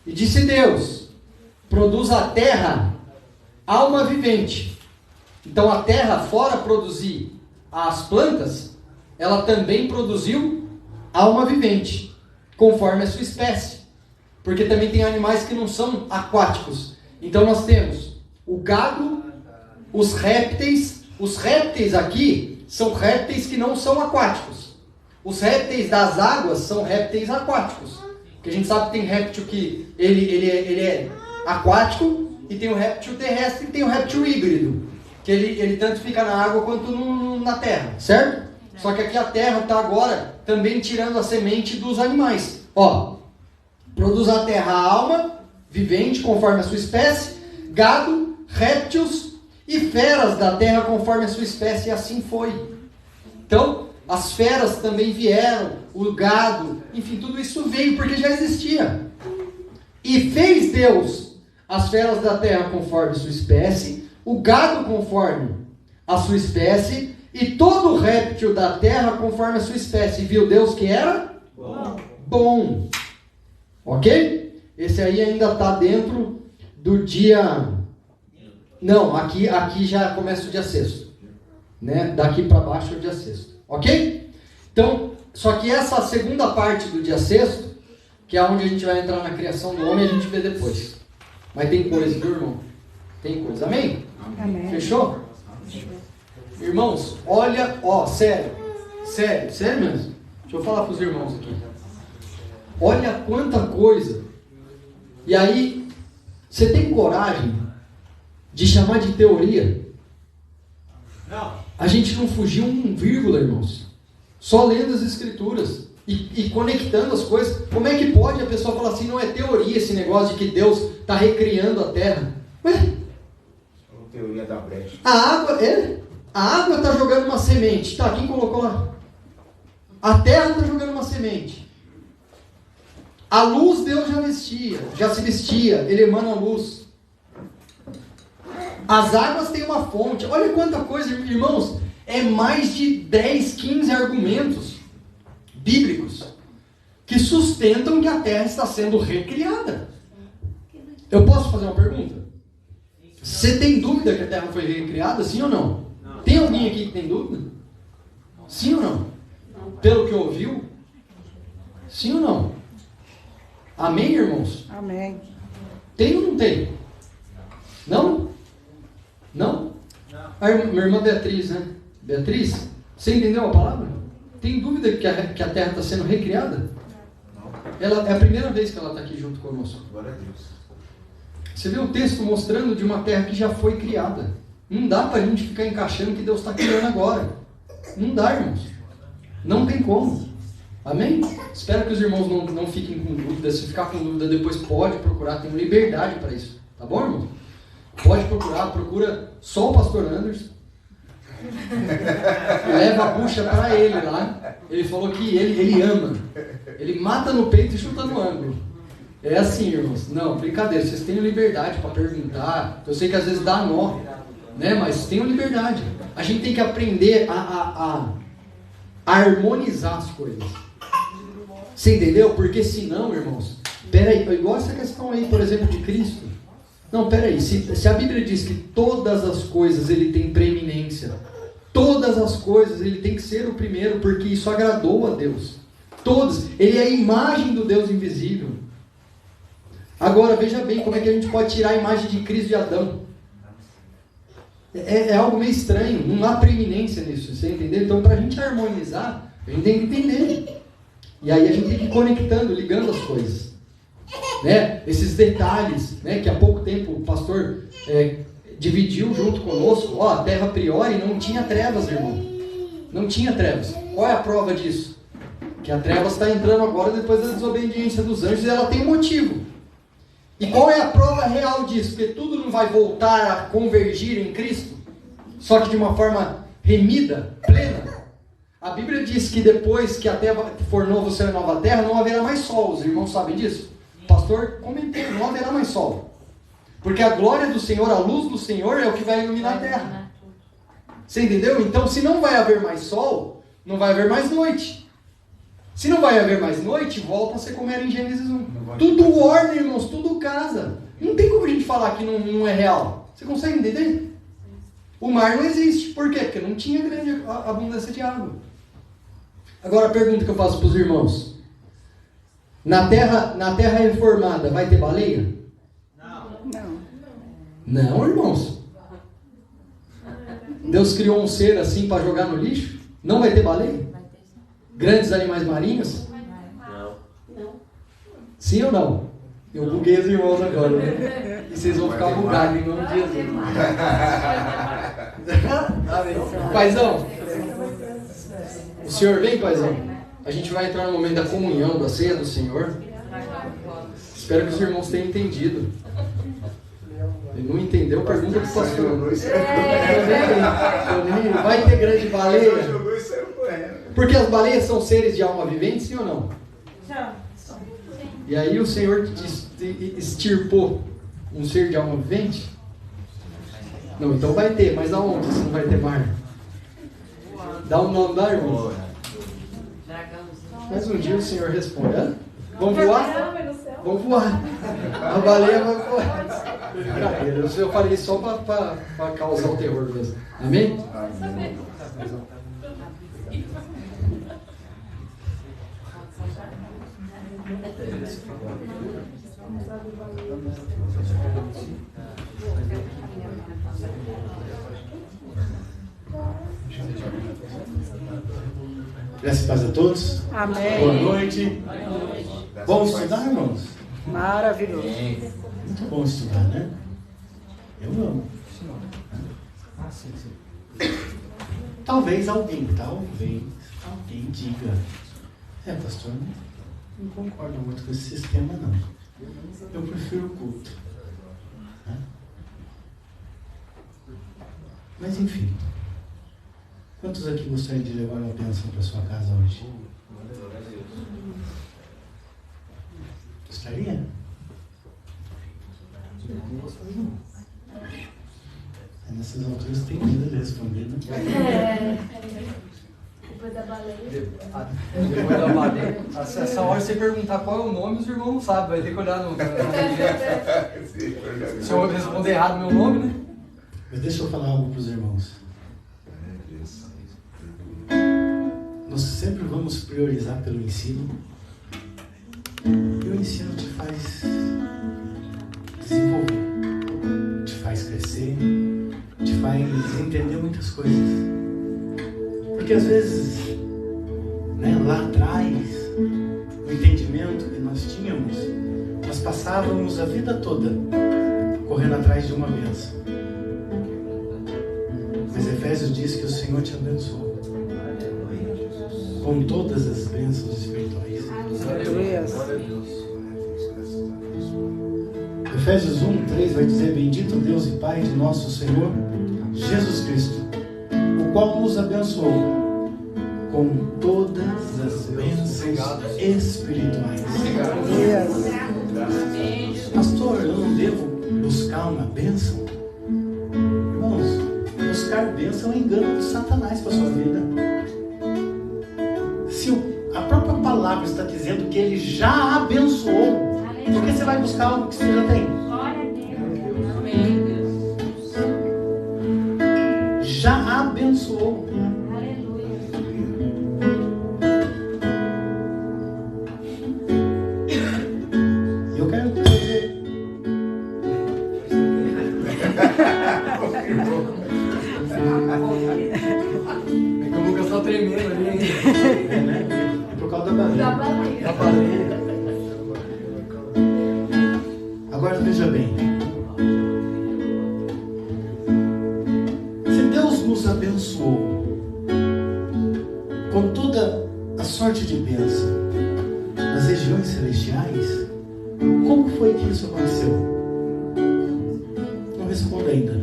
e disse Deus, produz a terra alma vivente. Então a terra, fora produzir as plantas, ela também produziu alma vivente, conforme a sua espécie. Porque também tem animais que não são aquáticos. Então nós temos o gado, os répteis. Os répteis aqui são répteis que não são aquáticos. Os répteis das águas são répteis aquáticos. Porque a gente sabe que tem réptil que ele é aquático e tem o réptil terrestre e tem o réptil híbrido. Que ele tanto fica na água quanto na terra, certo? Só que aqui a terra está agora também tirando a semente dos animais. Ó, produz a terra alma vivente conforme a sua espécie, gado, répteis e feras da terra conforme a sua espécie, e assim foi. Então, as feras também vieram, o gado, enfim, tudo isso veio porque já existia. E fez Deus as feras da terra conforme sua espécie, o gado conforme a sua espécie, e todo réptil da terra conforme a sua espécie. E viu Deus que era bom. Ok? Esse aí ainda está dentro do dia... Não, aqui já começa o dia sexto. Né? Daqui para baixo é o dia sexto. Ok? Então, só que essa segunda parte do dia sexto, que é onde a gente vai entrar na criação do homem, a gente vê depois. Mas tem coisa, viu, irmão? Tem coisa. Amém? Amém. Fechou? Irmãos, olha, sério mesmo. Deixa eu falar para os irmãos aqui. Olha quanta coisa. E aí, você tem coragem de chamar de teoria? Não. A gente não fugiu um vírgula, irmãos. Só lendo as escrituras e conectando as coisas. Como é que pode a pessoa falar assim, não é teoria esse negócio de que Deus está recriando a terra? Ué? Teoria da brecha. A água está jogando uma semente. Tá, quem colocou lá? A terra está jogando uma semente. A luz Deus já se vestia. Ele emana a luz. As águas têm uma fonte. Olha quanta coisa, irmãos. É mais de 10, 15 argumentos bíblicos que sustentam que a terra está sendo recriada. Eu posso fazer uma pergunta? Você tem dúvida que a terra foi recriada, sim ou não? Não. Tem alguém aqui que tem dúvida? Sim ou não? Pelo que ouviu? Sim ou não? Amém, irmãos? Amém. Tem ou não tem? Não? Não? Minha irmã Beatriz, né? Beatriz, você entendeu a palavra? Tem dúvida que a terra está sendo recriada? Ela, é a primeira vez que ela está aqui junto conosco. Glória a Deus. Você vê o texto mostrando de uma terra que já foi criada. Não dá para a gente ficar encaixando que Deus está criando agora. Não dá, irmãos. Não tem como. Amém? Espero que os irmãos não fiquem com dúvida. Se ficar com dúvida depois pode procurar. Tem liberdade para isso. Tá bom, irmão? Pode procurar. Procura só o pastor Anderson. Leva a bucha para ele lá. Ele falou que ele ama. Ele mata no peito e chuta no ângulo. É assim, irmãos. Não, brincadeira. Vocês têm liberdade para perguntar. Eu sei que às vezes dá nó, né? Mas tenham liberdade. A gente tem que aprender a harmonizar as coisas. Você entendeu? Porque senão, irmãos, peraí, igual essa questão aí, por exemplo, de Cristo. Não, peraí. Se a Bíblia diz que todas as coisas ele tem preeminência, todas as coisas ele tem que ser o primeiro, porque isso agradou a Deus. Todas. Ele é a imagem do Deus invisível. Agora, veja bem como é que a gente pode tirar a imagem de Cristo de Adão. É algo meio estranho, não há preeminência nisso, você entendeu? Então, para a gente harmonizar, a gente tem que entender. E aí a gente tem que ir conectando, ligando as coisas. Né? Esses detalhes, né? Que há pouco tempo o pastor dividiu junto conosco. A terra a priori não tinha trevas, irmão. Não tinha trevas. Qual é a prova disso? Que a trevas está entrando agora depois da desobediência dos anjos e ela tem um motivo. E qual é a prova real disso? Porque tudo não vai voltar a convergir em Cristo, só que de uma forma remida, plena. A Bíblia diz que depois que a terra for novo céu e nova terra, não haverá mais sol. Os irmãos sabem disso? O pastor comentou, não haverá mais sol. Porque a glória do Senhor, a luz do Senhor é o que vai iluminar a terra. Você entendeu? Então, se não vai haver mais sol, não vai haver mais noite. Se não vai haver mais noite, volta a ser como era em Gênesis 1. Tudo ordem, irmãos, tudo casa. Não tem como a gente falar que não é real. Você consegue entender? O mar não existe. Por quê? Porque não tinha grande abundância de água. Agora a pergunta que eu faço para os irmãos. Na terra reformada vai ter baleia? Não, irmãos. Deus criou um ser assim para jogar no lixo? Não vai ter baleia? Grandes animais marinhos? Não. Sim ou não? Eu buguei os irmãos agora, né? E vocês vão ficar bugados em nome de Jesus. Paizão, o senhor vem, paizão? A gente vai entrar no momento da comunhão, da ceia do Senhor. Espero que os irmãos tenham entendido. Ele não entendeu, pergunta para o pastor. Vai ter grande baleia? Porque as baleias são seres de alma vivente, sim ou não? E aí o Senhor extirpou um ser de alma vivente? Não, então vai ter, mas aonde se não vai ter mar? Dá um nome, dá, irmão? Mas um dia o Senhor responde. Hã? Vamos voar? Vamos voar. A baleia vai voar. Brincadeira, eu falei só para causar o terror mesmo. Amém? Graças a paz a todos. Amém. Boa noite. Bom estudar, irmãos? Maravilhoso. Muito bom estudar, né? Eu amo. Talvez alguém diga: pastor, não concordo muito com esse sistema, não. Eu prefiro o culto. Né? Mas enfim. Quantos aqui gostariam de levar uma bênção para sua casa hoje? Gostaria? Nessas alturas tem medo de responder, né? Depois da baleia. Depois da baleia. Essa hora você perguntar qual é o nome, os irmãos não sabem, vai ter que olhar no. Se eu responder errado meu nome, né? Mas deixa eu falar algo para os irmãos. Nós sempre vamos priorizar pelo ensino. E o ensino te faz desenvolver, te faz crescer, te faz entender muitas coisas. Porque às vezes, lá atrás, o entendimento que nós tínhamos, nós passávamos a vida toda correndo atrás de uma bênção. Mas Efésios diz que o Senhor te abençoou com todas as bênçãos espirituais. Efésios 1:3 vai dizer: bendito Deus e Pai de nosso Senhor Jesus Cristo, o qual nos abençoou com todas as bênçãos espirituais. Pastor, eu não devo buscar uma bênção? Irmãos, buscar bênção é engano de Satanás para a sua vida. Se a própria palavra está dizendo que ele já abençoou, por que você vai buscar algo que você já tem? Já abençoou. Eu quero dizer. É que o Lucas está tremendo ali, hein? É por causa da baleia. Agora veja bem. Se Deus nos abençoou com toda a sorte de bênção nas regiões celestiais, como foi que isso aconteceu? Não responda ainda.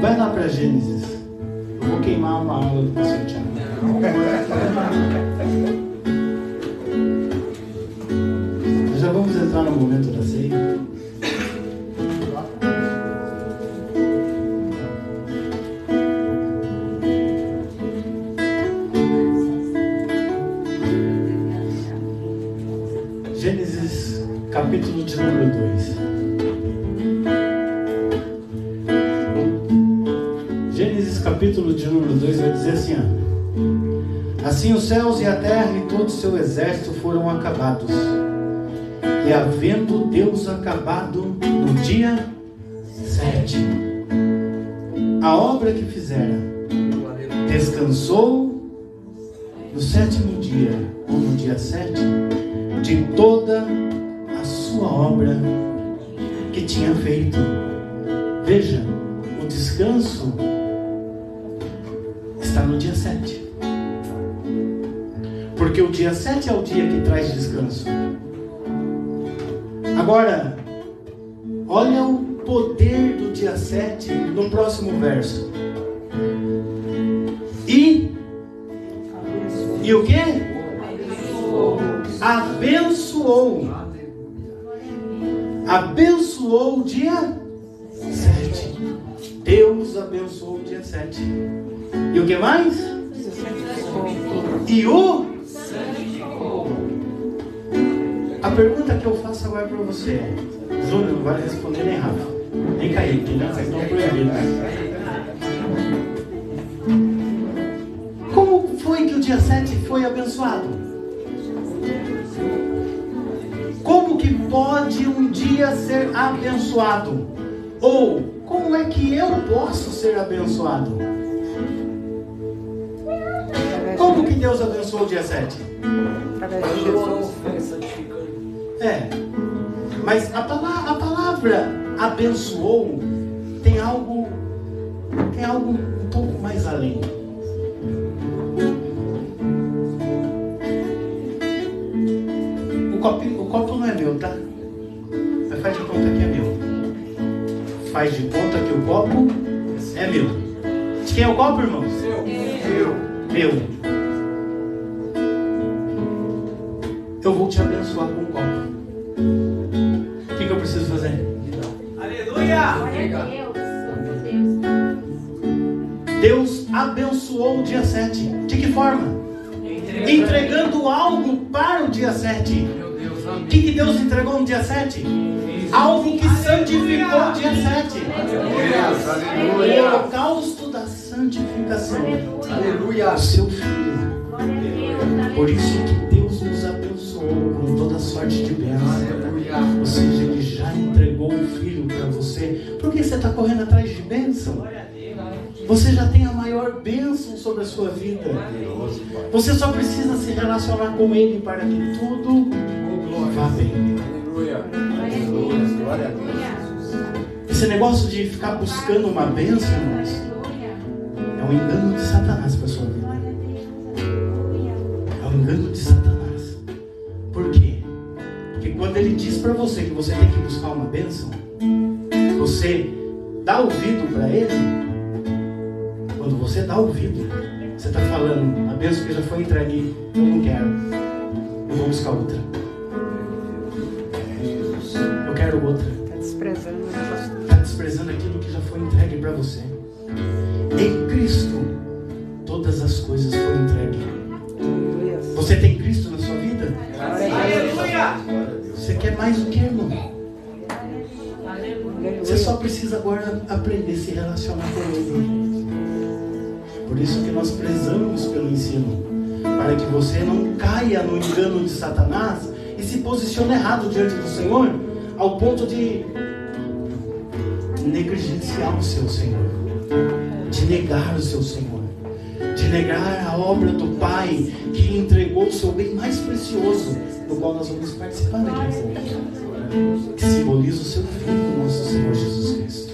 Vai lá para Gênesis. Eu vou queimar uma aula do pastor Tiago. Nós já vamos entrar no momento da ceia. Gênesis capítulo de número 2. Capítulo de número 2 vai dizer assim: assim os céus e a terra e todo o seu exército foram acabados, e havendo Deus acabado no dia 7 a obra que fizera, descansou no 7º dia, ou no dia 7, de toda a sua obra que tinha feito. Veja, o descanso está no dia 7. Porque o dia 7 é o dia que traz descanso. Agora, olha o poder do dia 7 no próximo verso. E o que? Abençoou. Abençoou o dia Deus abençoou o dia 7. E o que mais? E o santificou. A pergunta que eu faço agora para você é: Júnior, não vai responder nem Rafa, nem Kaique, né? Vocês estão proibidos. Como foi que o dia 7 foi abençoado? Como que pode um dia ser abençoado? Ou como é que eu posso ser abençoado? Como que Deus abençoou o dia 7? Através de Jesus. Mas a palavra abençoou tem algo um pouco mais além. O copo não é meu, tá? Mas faz de conta que é meu. Faz de conta que o copo é meu. De quem é o copo, irmão? Seu. Meu. Eu vou te abençoar com o copo. O que eu preciso fazer? Aleluia! Glória a Deus, santo Deus. Deus abençoou o dia 7. De que forma? Entregando algo para o dia 7. O que Deus entregou no dia 7? Algo que santificou o dia 7. O holocausto da santificação. Aleluia. O seu filho. Glória a Deus. Por isso que Deus nos abençoou com toda sorte de bênção. Ou seja, Ele já entregou o filho para você. Por que você está correndo atrás de bênção? Você já tem a maior bênção sobre a sua vida. Você só precisa se relacionar com Ele para que tudo vá bem. Esse negócio de ficar buscando uma bênção, irmãos, é um engano de Satanás para a sua vida. É um engano de Satanás. Por quê? Porque quando ele diz para você que você tem que buscar uma bênção, você dá ouvido para ele. Quando você dá ouvido, você está falando: a bênção que já foi entregue, eu não quero, eu vou buscar outra. Eu quero outra. Está desprezando aquilo que já foi entregue para você. Em Cristo, todas as coisas foram entregues. Você tem Cristo na sua vida? Aleluia! Você quer mais o que, irmão? Você só precisa agora aprender a se relacionar com Ele. Por isso que nós prezamos pelo ensino, para que você não caia no engano de Satanás e se posicione errado diante do Senhor, ao ponto de negligenciar o seu Senhor, de negar o seu Senhor, de negar a obra do Pai que entregou o seu bem mais precioso, no qual nós vamos participar daqui a pouco, que simboliza o seu Filho, nosso Senhor Jesus Cristo.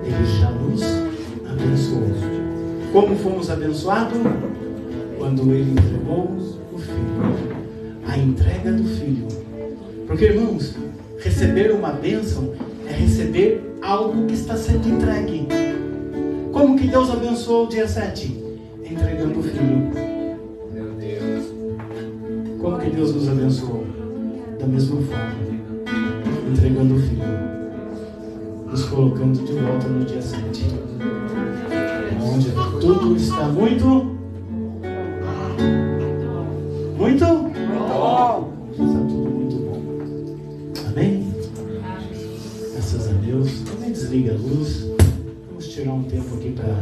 Ele já nos abençoou. Como fomos abençoados? Quando Ele entregou o Filho. A entrega do Filho. Porque, irmãos, receber uma bênção é receber algo que está sendo entregue. Como que Deus abençoou o dia 7? Entregando o Filho. Meu Deus. Como que Deus nos abençoou? Da mesma forma. Entregando o Filho. Nos colocando de volta no dia 7. Onde tudo está muito bom. Está tudo muito bom. Amém? Graças a Deus. Também desliga a luz. Vamos tirar um tempo aqui para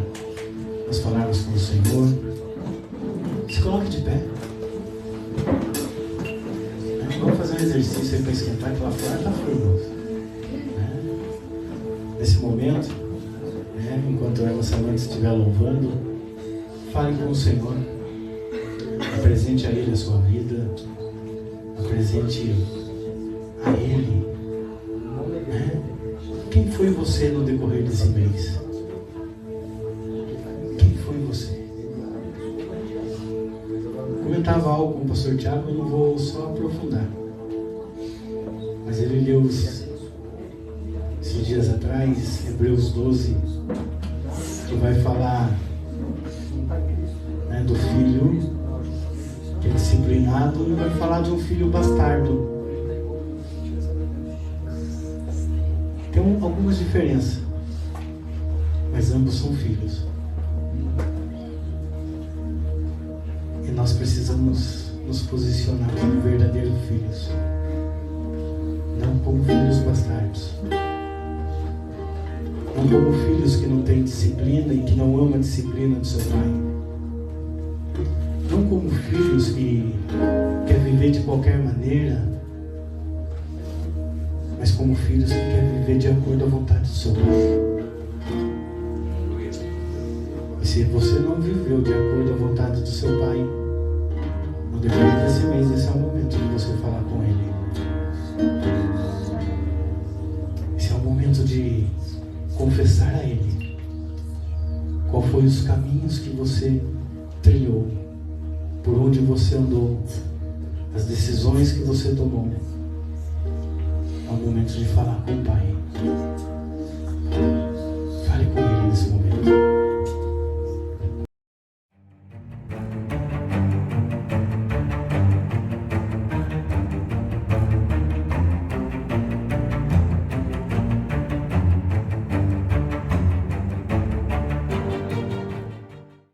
nós falarmos com o Senhor. Se coloque de pé. Vamos fazer um exercício aí para esquentar, que lá fora está frio, irmãos. Nesse momento, enquanto a irmã Samanta estiver louvando, fale com o Senhor. Apresente a Ele a sua vida. Apresente a Ele. Quem foi você no decorrer desse mês? Quem foi você? Comentava algo com o pastor Tiago, eu não vou só aprofundar. Mas ele leu esses dias atrás, Hebreus 12, que vai falar do filho que é disciplinado, e vai falar de um filho bastardo. Tem algumas diferenças. mas ambos são filhos. E nós precisamos nos posicionar como verdadeiros filhos, não como filhos bastardos, não como filhos que não têm disciplina e que não amam a disciplina do seu pai, não como filhos que querem viver de qualquer maneira, mas como filhos que querem viver de acordo à vontade do seu pai. E se você não viveu de acordo à vontade do seu pai, no decorrer desse mês, esse é o momento de você falar com ele. Esse é o momento de confessar a ele qual foi os caminhos que você trilhou, por onde você andou, as decisões que você tomou. É o momento de falar com o Pai. Fale com ele nesse momento.